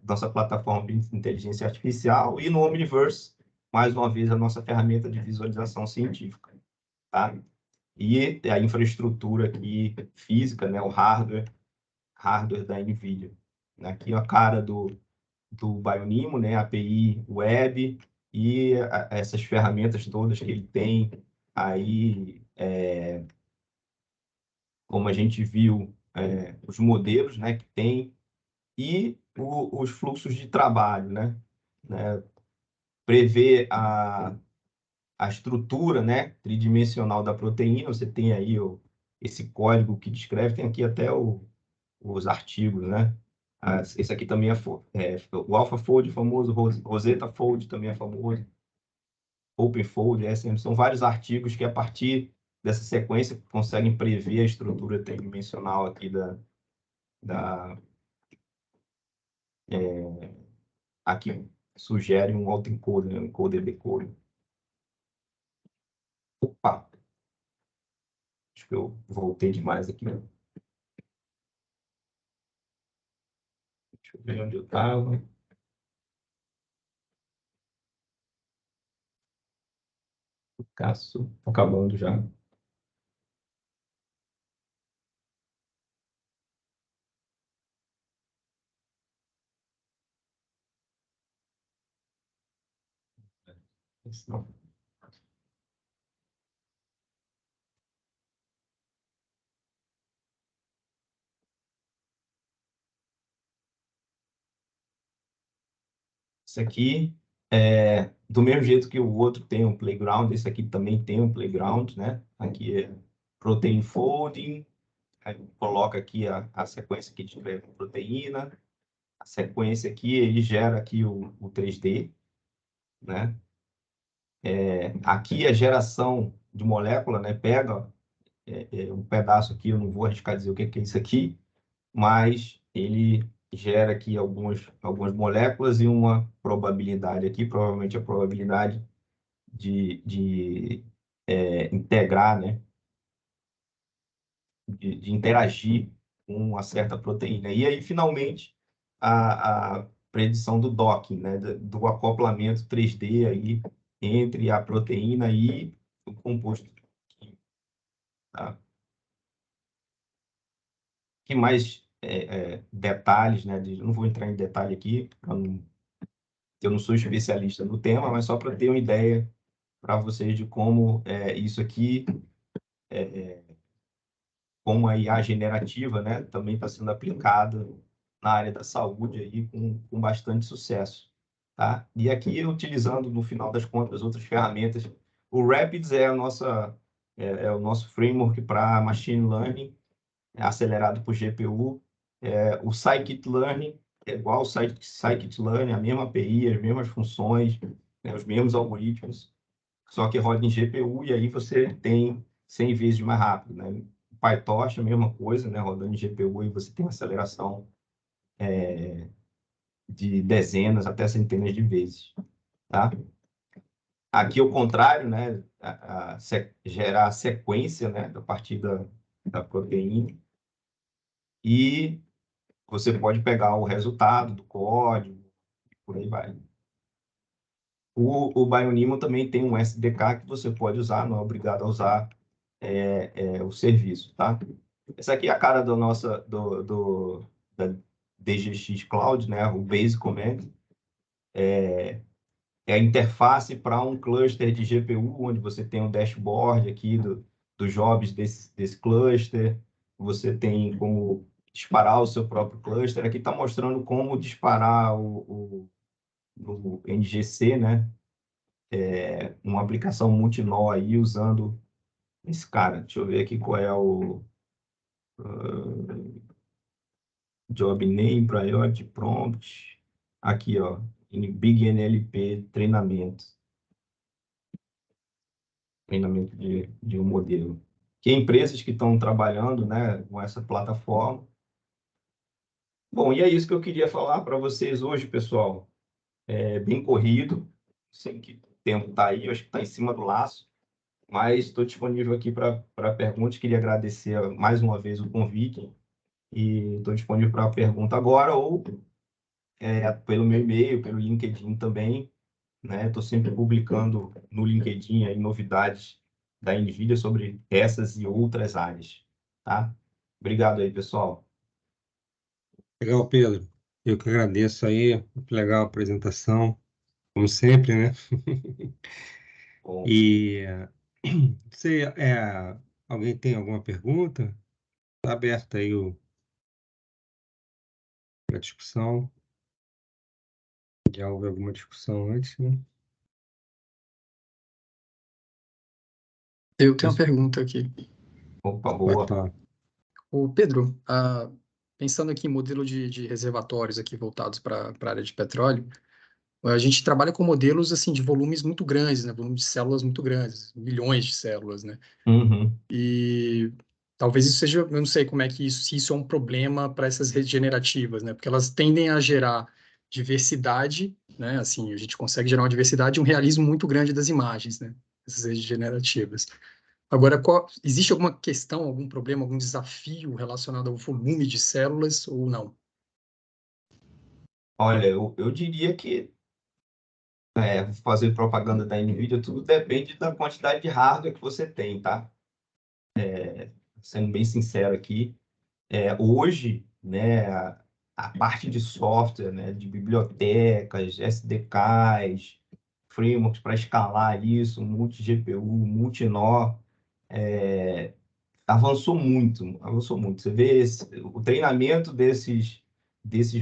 nossa plataforma de inteligência artificial e no Omniverse, mais uma vez, a nossa ferramenta de visualização científica, tá? E a infraestrutura aqui física, né? O hardware da NVIDIA. Aqui a cara do Bionimo, né? API web e essas ferramentas todas que ele tem aí, como a gente viu, os modelos, né, que tem e os fluxos de trabalho, né? Prever a estrutura, né, tridimensional da proteína. Você tem aí esse código que descreve, tem aqui até os artigos, né? Esse aqui também o AlphaFold famoso, Rosetta Fold também é famoso, OpenFold, são vários artigos que, a partir dessa sequência, conseguem prever a estrutura tridimensional aqui aqui sugere um autoencoder, né? Um encoder-decoder. Opa! Acho que eu voltei demais aqui. Deixa eu ver onde eu estava. Caço, acabando já. Não. Esse aqui do mesmo jeito que o outro tem um playground, esse aqui também tem um playground, né? Aqui é protein folding, aí coloca aqui a sequência que tiver com proteína, a sequência aqui, ele gera aqui o 3D, né? Aqui a geração de molécula, né? Pega um pedaço aqui, eu não vou arriscar dizer o que é isso aqui, mas ele gera aqui algumas moléculas e uma probabilidade aqui, provavelmente a probabilidade de integrar, né? De interagir com uma certa proteína. E aí, finalmente, a predição do docking, né? Do acoplamento 3D aí entre a proteína e o composto químico. tá? Que mais detalhes, né? Não vou entrar em detalhe aqui, eu não sou especialista no tema, mas só para ter uma ideia para vocês de como isso aqui, como a IA generativa, né, também está sendo aplicada na área da saúde aí com bastante sucesso, tá? E aqui, utilizando, no final das contas, outras ferramentas, o Rapids é o nosso framework para machine learning, acelerado por GPU. O Scikit-learn é igual ao Scikit-learn, a mesma API, as mesmas funções, né, os mesmos algoritmos, só que roda em GPU e aí você tem 100 vezes mais rápido, né? O PyTorch é a mesma coisa, né? Rodando em GPU e você tem aceleração de dezenas até centenas de vezes, tá? Aqui, ao contrário, né? Gerar a sequência, né? A partir da proteína e você pode pegar o resultado do código, por aí vai. O Bionimo também tem um SDK que você pode usar, não é obrigado a usar o serviço, tá? Essa aqui é a cara da DGX Cloud, né? O Base Command. É a interface para um cluster de GPU, onde você tem um dashboard aqui dos jobs desse cluster. Você tem como disparar o seu próprio cluster. Aqui está mostrando como disparar o NGC, né? Uma aplicação multinó aí usando esse cara. Deixa eu ver aqui qual é o job name, priority, prompt. Aqui, ó, em Big NLP, treinamento de um modelo. Que empresas que estão trabalhando, né, com essa plataforma. Bom, e é isso que eu queria falar para vocês hoje, pessoal. É bem corrido, sei que o tempo está aí, eu acho que está em cima do laço, mas estou disponível aqui para perguntas. Queria agradecer mais uma vez o convite e estou disponível para pergunta agora ou pelo meu e-mail, pelo LinkedIn também, né? Estou sempre publicando no LinkedIn aí novidades da NVIDIA sobre essas e outras áreas, tá? Obrigado aí, pessoal. Legal, Pedro. Eu que agradeço aí. Muito legal a apresentação, como sempre, né? Bom, E você, alguém tem alguma pergunta? Está aberto aí a discussão. Já houve alguma discussão antes, né? Eu tenho uma pergunta aqui. opa, Pode boa. falar. O Pedro, pensando aqui em modelo de reservatórios aqui voltados para a área de petróleo, a gente trabalha com modelos assim de volumes muito grandes, né? Volumes de células muito grandes, milhões de células, né? Uhum. E talvez isso seja, eu não sei como é que se isso é um problema para essas redes generativas, né? Porque elas tendem a gerar diversidade, né? Assim, a gente consegue gerar uma diversidade e um realismo muito grande das imagens, né? Essas redes generativas. Agora, existe alguma questão, algum problema, algum desafio relacionado ao volume de células ou não? Olha, eu diria que fazer propaganda da NVIDIA, tudo depende da quantidade de hardware que você tem, tá? Sendo bem sincero aqui, hoje, né, a parte de software, né, de bibliotecas, SDKs, frameworks para escalar isso, multi-GPU, multi-nó, avançou muito, avançou muito. Você vê o treinamento desses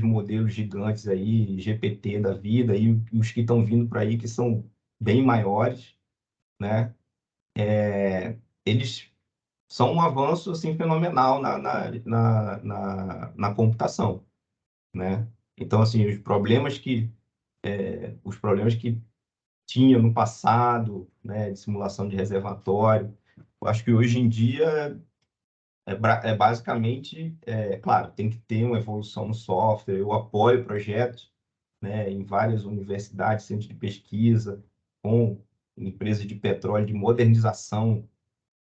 modelos gigantes aí, GPT da vida, e os que estão vindo para aí, que são bem maiores, né? Eles são um avanço assim, fenomenal na computação, né? Então, assim, os problemas que tinha no passado, né, de simulação de reservatório, eu acho que hoje em dia basicamente, claro, tem que ter uma evolução no software. Eu apoio projetos, né, em várias universidades, centros de pesquisa, com empresas de petróleo, de modernização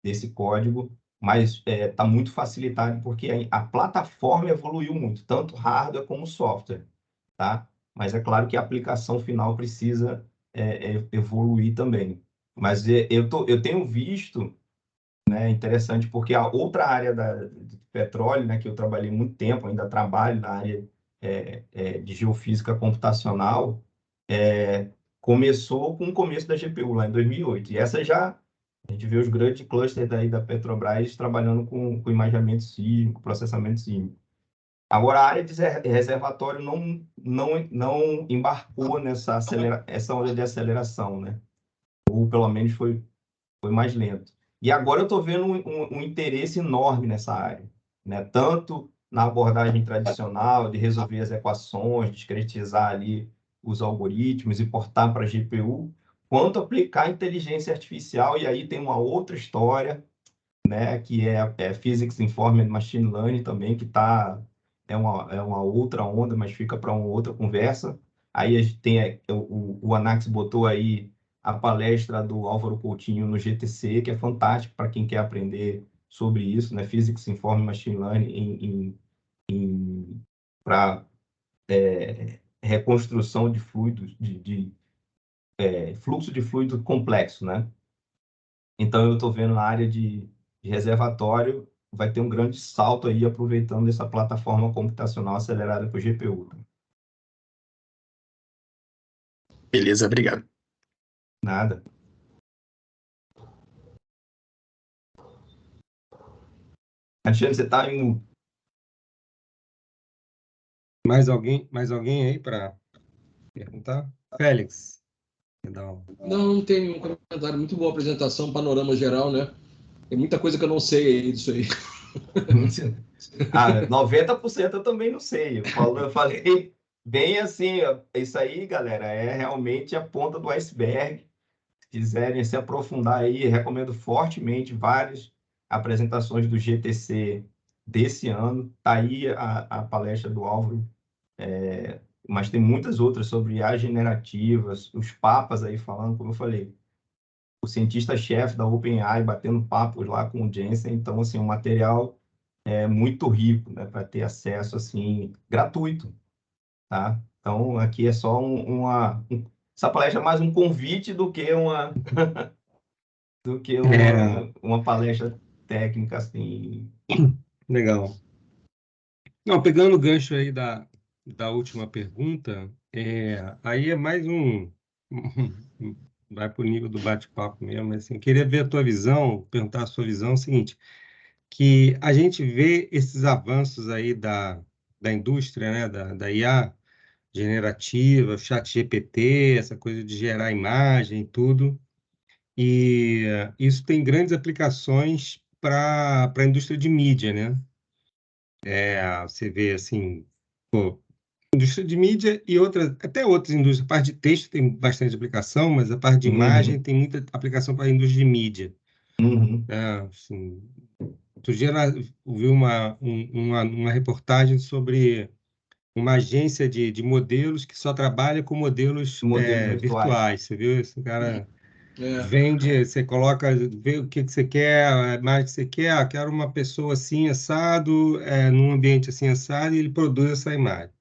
desse código, mas está muito facilitado porque a plataforma evoluiu muito, tanto hardware como software, tá? Mas é claro que a aplicação final precisa evoluir também. Mas eu tenho visto né? Interessante, porque a outra área de petróleo, né, que eu trabalhei muito tempo, ainda trabalho na área de geofísica computacional, começou com o começo da GPU, lá em 2008. E essa já, a gente vê os grandes clusters daí da Petrobras trabalhando com imaginamento sísmico, processamento sísmico. Agora, a área de reservatório não embarcou essa onda de aceleração, né? Ou pelo menos foi mais lento. E agora eu estou vendo um interesse enorme nessa área, né? Tanto na abordagem tradicional de resolver as equações, discretizar ali os algoritmos e portar para a GPU, quanto aplicar inteligência artificial, e aí tem uma outra história, né, que é Physics Informed Machine Learning também, que é uma outra onda, mas fica para uma outra conversa. Aí a gente tem o Anax botou aí a palestra do Álvaro Coutinho no GTC, que é fantástico para quem quer aprender sobre isso, né? Physics Informed Machine Learning para reconstrução de fluidos, fluxo de fluido complexo, né? Então, eu estou vendo na área de reservatório, vai ter um grande salto aí, aproveitando essa plataforma computacional acelerada por GPU. Beleza, obrigado. Nada. Alexandre, você está em... Mais alguém aí para perguntar? Félix. Não tem nenhum comentário. Muito boa apresentação, panorama geral, né? Tem muita coisa que eu não sei aí disso aí. 90% eu também não sei. Eu falei bem assim, ó, isso aí, galera, é realmente a ponta do iceberg. Se quiserem se aprofundar aí, recomendo fortemente várias apresentações do GTC desse ano. Está aí a palestra do Álvaro, mas tem muitas outras sobre IA generativas, os papas aí falando, como eu falei, o cientista-chefe da OpenAI batendo papos lá com o Jensen. Então, assim, o material é muito rico, né, para ter acesso, assim, gratuito, tá? Então, aqui é só essa palestra é mais um convite do que uma palestra técnica, assim. Legal. Não, pegando o gancho aí da última pergunta, aí é mais vai para o nível do bate-papo mesmo, assim, eu queria ver a tua visão, perguntar a sua visão, é o seguinte, que a gente vê esses avanços aí da indústria, né, da IA generativa, ChatGPT, essa coisa de gerar imagem e tudo, e isso tem grandes aplicações para a indústria de mídia, né? Você vê, assim, indústria de mídia e até outras indústrias. A parte de texto tem bastante aplicação, mas a parte de imagem tem muita aplicação para a indústria de mídia. Assim, outro dia eu vi uma reportagem sobre uma agência de modelos que só trabalha com modelos virtuais. Você viu? Esse cara vende, você coloca, vê o que você quer, a imagem que você quer. Quero uma pessoa assim, assado, num ambiente assim, assado, e ele produz essa imagem.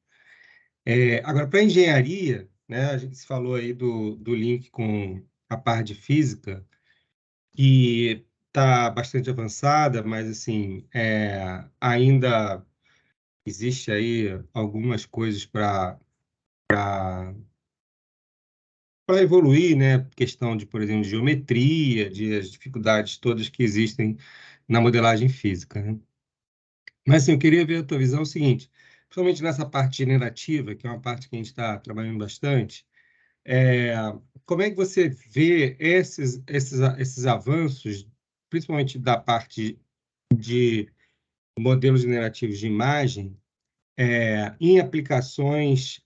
Agora, para engenharia, né, a gente falou aí do link com a parte de física, que está bastante avançada, mas assim, ainda existe aí algumas coisas para evoluir, né? Questão de, por exemplo, de geometria, as dificuldades todas que existem na modelagem física, né? Mas assim, eu queria ver a tua visão o seguinte, principalmente nessa parte generativa, que é uma parte que a gente está trabalhando bastante, como é que você vê esses avanços, principalmente da parte de modelos generativos de imagem, em aplicações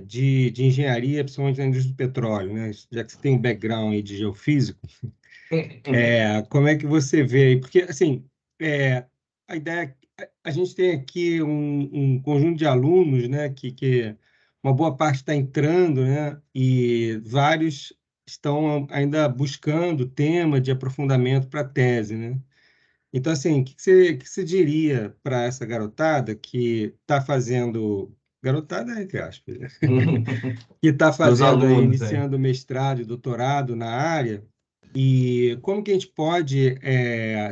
de engenharia, principalmente na indústria do petróleo, né? Já que você tem um background aí de geofísico, como é que você vê aí? Porque, assim, a ideia... A gente tem aqui um conjunto de alunos, né, que uma boa parte está entrando, né, e vários estão ainda buscando tema de aprofundamento para a tese, né? Então, assim, o que você diria para essa garotada que está fazendo... Garotada, entre aspas, que está fazendo aí, iniciando mestrado e doutorado na área, E como que a gente pode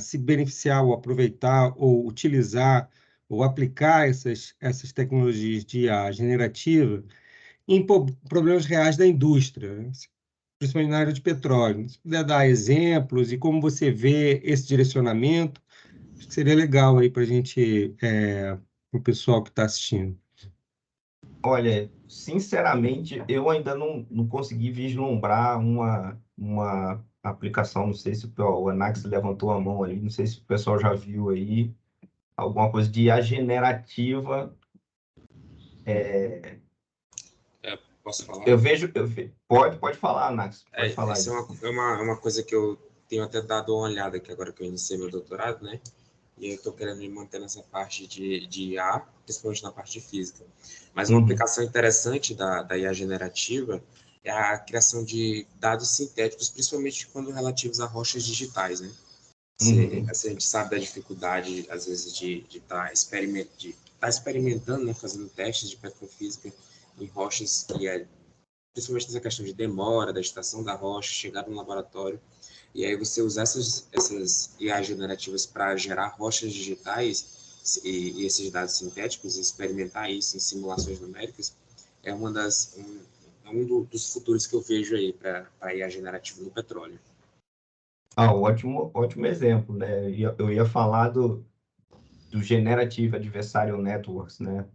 se beneficiar ou aproveitar ou utilizar ou aplicar essas tecnologias de IA generativa em problemas reais da indústria, né? Principalmente na área de petróleo. Se puder dar exemplos e como você vê esse direcionamento, acho que seria legal aí para a gente, para o pessoal que está assistindo. Olha, sinceramente, eu ainda não consegui vislumbrar uma aplicação. Não sei se o Anax levantou a mão ali, não sei se o pessoal já viu aí alguma coisa de IA generativa. Posso falar? Pode falar, Anax, pode falar Essa isso. é uma coisa que eu tenho até dado uma olhada aqui agora que eu iniciei meu doutorado, né? E eu estou querendo me manter nessa parte de IA, principalmente na parte de física. Mas uma aplicação interessante da IA generativa é a criação de dados sintéticos, principalmente quando relativos a rochas digitais, né? A gente sabe da dificuldade, às vezes, de estar experimentando, né? Fazendo testes de petrofísica em rochas que principalmente nessa questão de demora, da estação da rocha, chegar no laboratório. E aí você usar essas IA generativas para gerar rochas digitais e esses dados sintéticos e experimentar isso em simulações numéricas é dos futuros que eu vejo aí para a IA generativa no petróleo. Ótimo exemplo, né? Eu ia falar do Generative Adversarial Networks, né?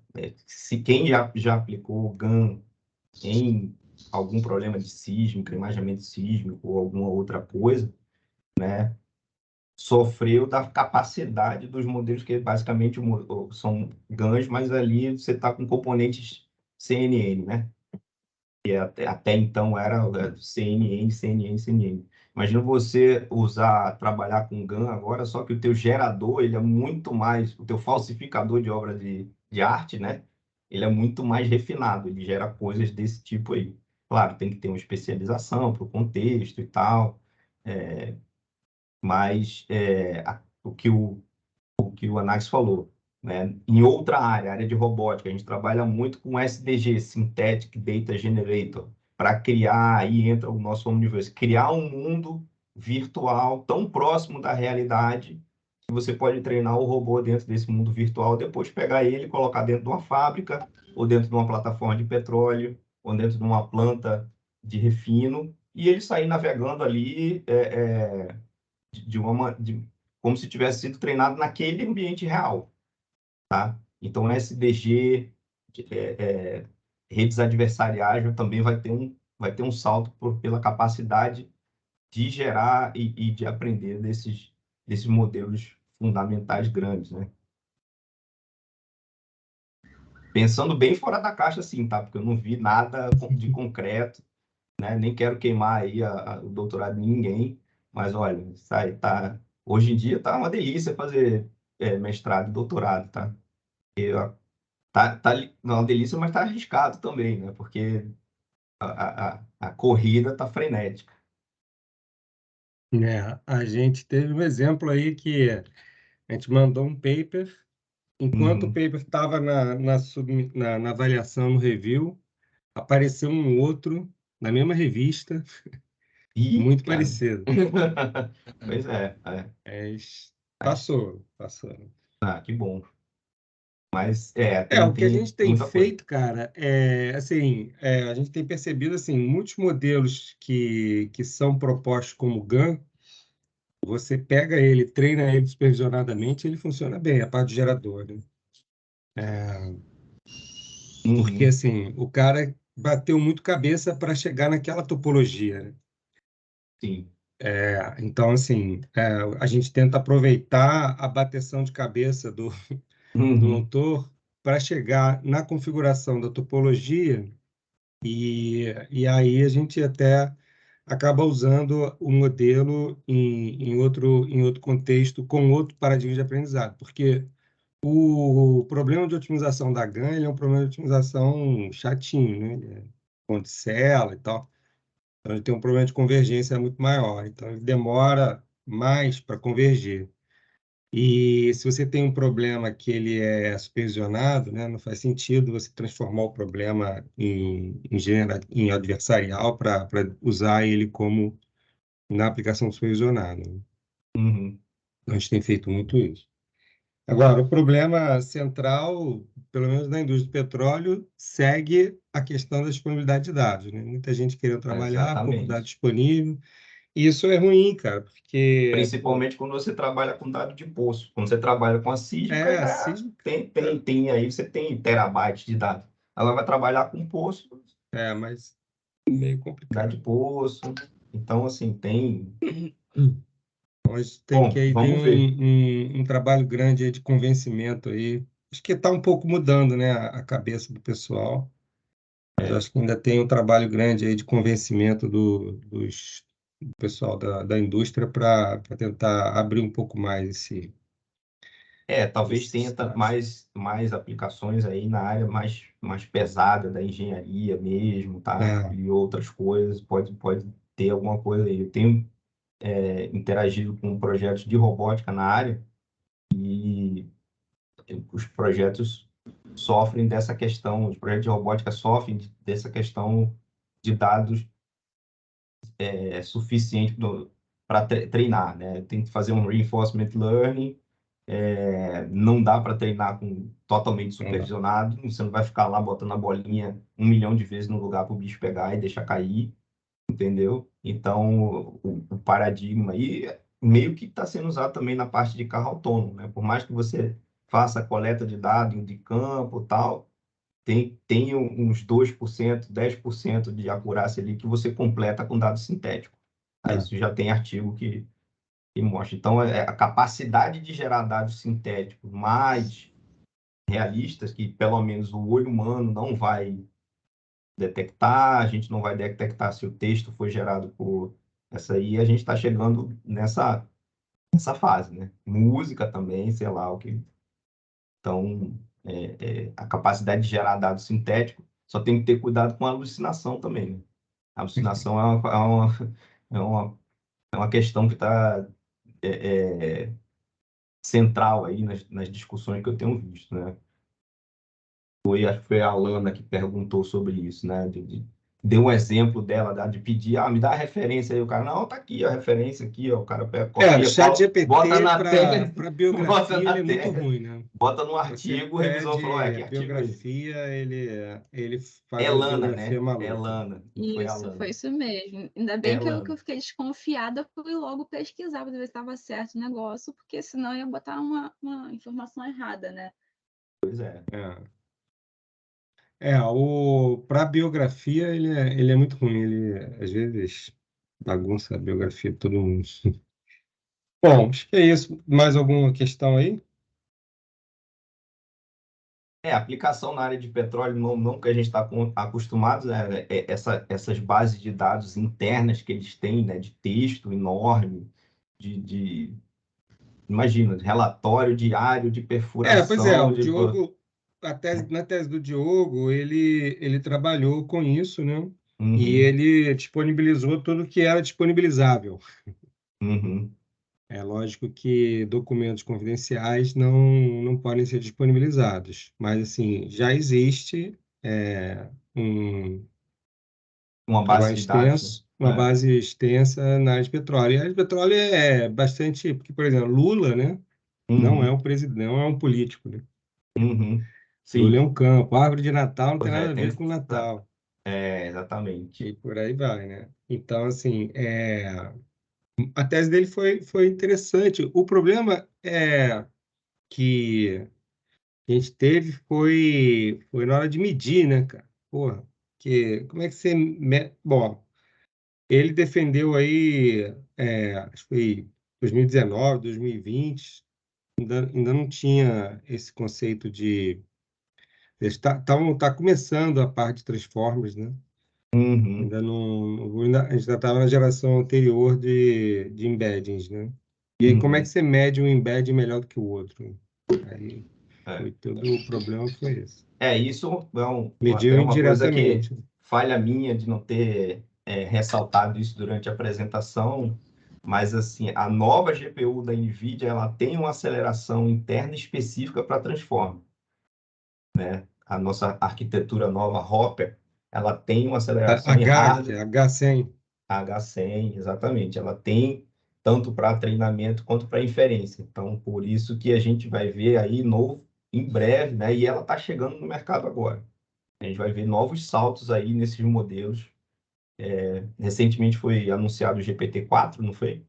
Se quem já aplicou o GAN em algum problema de sísmica, imaginamento sísmico ou alguma outra coisa, né? Sofreu da capacidade dos modelos que basicamente são GANs, mas ali você está com componentes CNN, né? Que até então era CNN, CNN, CNN. Imagina você trabalhar com GAN agora, só que o teu gerador, ele é muito mais, o teu falsificador de obra de arte, né? Ele é muito mais refinado, ele gera coisas desse tipo aí. Claro, tem que ter uma especialização para o contexto e tal, mas o que o Anax falou, né? Em outra área de robótica, a gente trabalha muito com SDG, Synthetic Data Generator, para criar, aí entra o nosso Omniverse, criar um mundo virtual tão próximo da realidade que você pode treinar o robô dentro desse mundo virtual, depois pegar ele e colocar dentro de uma fábrica, ou dentro de uma plataforma de petróleo, ou dentro de uma planta de refino, e ele sair navegando ali como se tivesse sido treinado naquele ambiente real, tá? Então, SDG, redes adversariais, também vai ter um salto pela capacidade de gerar e de aprender desses modelos fundamentais grandes, né? Pensando bem fora da caixa, sim, tá? Porque eu não vi nada de concreto, né? Nem quero queimar aí o doutorado de ninguém, mas olha, hoje em dia tá uma delícia fazer mestrado e doutorado, tá? Tá uma delícia, mas tá arriscado também, né? Porque a corrida tá frenética. A gente teve um exemplo aí que a gente mandou um paper, enquanto o paper estava na avaliação, no review, apareceu um outro na mesma revista, muito cara. parecido. Pois é. Passou. Ah, que bom. Mas o que a gente tem feito, cara, assim, a gente tem percebido assim, muitos modelos que são propostos como GAN, você pega ele, treina ele supervisionadamente, ele funciona bem, a parte do gerador, né? Porque assim, o cara bateu muito cabeça para chegar naquela topologia, né? Sim. Então, assim, a gente tenta aproveitar a bateção de cabeça do autor para chegar na configuração da topologia e aí a gente até acaba usando o modelo em outro contexto, com outro paradigma de aprendizado, porque o problema de otimização da GAN ele é um problema de otimização chatinho, né? Ponticela e tal. Então, ele tem um problema de convergência muito maior. Então, ele demora mais para convergir. E se você tem um problema que ele é supervisionado, né, não faz sentido você transformar o problema em adversarial para usar ele como na aplicação supervisionada. Uhum. A gente tem feito muito isso. Agora, o problema central, pelo menos na indústria do petróleo, segue a questão da disponibilidade de dados, né? Muita gente querendo trabalhar, pouco dado Exatamente. disponível. E isso é ruim, cara, porque Principalmente quando você trabalha com dado de poço. Quando você trabalha com a sísmica, assim, aí você tem terabytes de dados. Ela vai trabalhar com poço, mas meio dado complicado. de poço. Então, assim, tem. Mas tem Bom, que aí vamos ver. tem um trabalho grande aí de convencimento aí. Acho que está um pouco mudando, né, a cabeça do pessoal. Mas acho que ainda tem um trabalho grande aí de convencimento do pessoal da indústria para tentar abrir um pouco mais esse Talvez tenha mais aplicações aí na área mais pesada da engenharia mesmo, tá? E outras coisas, pode ter alguma coisa aí. Eu tenho interagido com projetos de robótica na área e os projetos sofrem dessa questão, os projetos de robótica sofrem dessa questão de dados suficiente para treinar, né? Tem que fazer um reinforcement learning, não dá para treinar totalmente supervisionado, você não vai ficar lá botando a bolinha 1 milhão de vezes no lugar para o bicho pegar e deixar cair, entendeu? Então, o paradigma aí meio que está sendo usado também na parte de carro autônomo, né? Por mais que você faça a coleta de dados de campo e tal, tem uns 2%, 10% de acurácia ali que você completa com dado sintético. Isso já tem artigo que mostra. Então, a capacidade de gerar dados sintéticos mais realistas, que pelo menos o olho humano não vai detectar, a gente não vai detectar se o texto foi gerado por essa aí, a gente está chegando nessa fase, né? Música também, sei lá o que. Então, a capacidade de gerar dados sintéticos, só tem que ter cuidado com a alucinação também, né? A alucinação é uma questão que está central aí nas discussões que eu tenho visto, né? Acho que foi a Alana que perguntou sobre isso, né? Deu um exemplo dela, de pedir, me dá a referência aí, o cara, não, tá aqui a referência aqui, ó, o cara pega, copia, o chat GPT bota na tela, para biografia ele é muito ruim, né? Bota no artigo, o revisor falou, que a artigo é esse? biografia, ele faz uma Elana, biografia né? maluca. Elana, foi Alana. Foi isso mesmo. Ainda bem que eu fiquei desconfiada, fui logo pesquisar para ver se estava certo o negócio, porque senão eu ia botar uma informação errada, né? Pois é. Para biografia ele é muito ruim, ele às vezes bagunça a biografia de todo mundo. Bom, acho que é isso. Mais alguma questão aí? Aplicação na área de petróleo, não que a gente está acostumado, né? Essas bases de dados internas que eles têm, né? De texto enorme, imagina, relatório diário de perfuração. Pois é, o Diogo, na tese do Diogo, ele trabalhou com isso, né? Uhum. E ele disponibilizou tudo que era disponibilizável. Uhum. É lógico que documentos confidenciais não podem ser disponibilizados, mas assim, já existe uma base de dados, uma base extensa na área de petróleo. E a área de petróleo é bastante, porque, por exemplo, Lula, né, não é um presidente, não é um político, né? Uhum. Sim. Lula é um campo, árvore de Natal não tem nada a ver com Natal. Exatamente. E por aí vai, né? Então, assim, a tese dele foi interessante. O problema é que a gente teve foi na hora de medir, né, cara? Porra, como é que você... Bom, ele defendeu aí, acho que foi 2019, 2020, ainda não tinha esse conceito de... Tá começando a parte de Transformers, né? Uhum. Ainda não, a gente ainda estava na geração anterior de embeddings, né? E aí, como é que você mede um embedding melhor do que o outro? Aí, todo o problema foi esse. Isso Mediu até uma coisa que indiretamente. falha minha de não ter ressaltado isso durante a apresentação, mas assim, a nova GPU da NVIDIA, ela tem uma aceleração interna específica para Transformer, né? A nossa arquitetura nova, Hopper, ela tem uma aceleração em hardware. H100. H100, exatamente. Ela tem tanto para treinamento quanto para inferência. Então, por isso que a gente vai ver aí novo em breve, né? E ela está chegando no mercado agora. A gente vai ver novos saltos aí nesses modelos. Recentemente foi anunciado o GPT-4, não foi?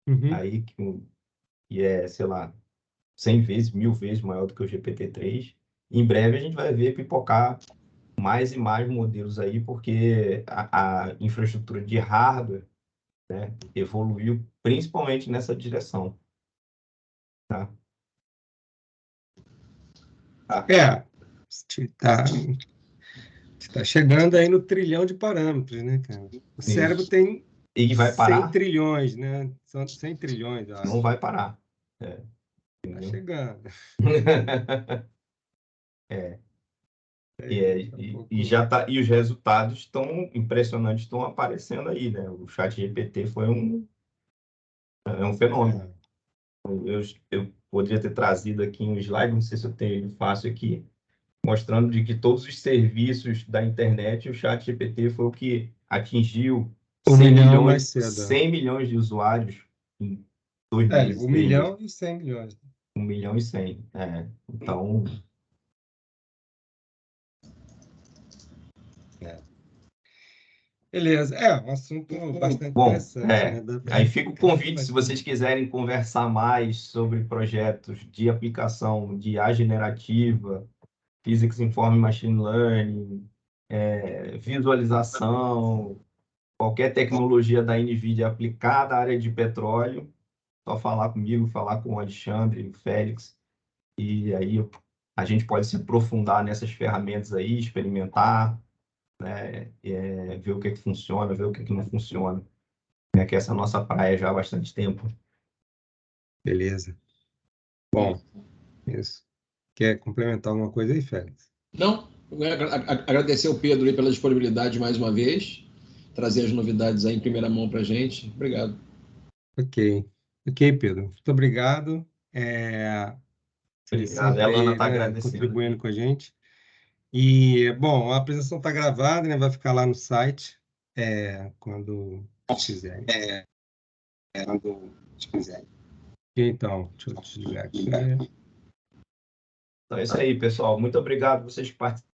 Uhum. Aí que é, sei lá, 100 vezes, 1000 vezes maior do que o GPT-3. Em breve a gente vai ver pipocar mais e mais modelos aí, porque a infraestrutura de hardware, né, evoluiu principalmente nessa direção. Tá? Está chegando aí no trilhão de parâmetros, né, cara? O cérebro tem e vai parar? 100 trilhões, né? São 100 trilhões, eu acho. Não vai parar. Está chegando. E os resultados estão impressionantes, estão aparecendo aí, né? O ChatGPT foi um fenômeno. Eu poderia ter trazido aqui um slide, não sei se eu tenho ele fácil aqui, mostrando de que todos os serviços da internet, o ChatGPT foi o que atingiu 100 milhões de usuários em 2 meses. 1 milhão e 100 milhões. 1 milhão e 100. Então... Beleza, um assunto bastante interessante. Né? Aí fica o convite, se vocês quiserem conversar mais sobre projetos de aplicação de IA generativa, Physics Informed Machine Learning, visualização, qualquer tecnologia da NVIDIA aplicada à área de petróleo, só falar comigo, falar com o Alexandre, o Félix, e aí a gente pode se aprofundar nessas ferramentas aí, experimentar, né, ver o que funciona, ver o que não funciona. Que essa é a nossa praia já há bastante tempo. Beleza. Bom, isso. Quer complementar alguma coisa aí, Félix? Não, eu quero agradecer ao Pedro aí pela disponibilidade mais uma vez, trazer as novidades aí em primeira mão para a gente. Obrigado. Ok, Pedro. Muito obrigado. Obrigado. A Elana está agradecendo. Contribuindo com a gente. E, bom, a apresentação está gravada, né? Vai ficar lá no site quando quiserem. Quando quiserem. Então, deixa eu desligar aqui. Então é isso aí, pessoal. Muito obrigado a vocês que participaram.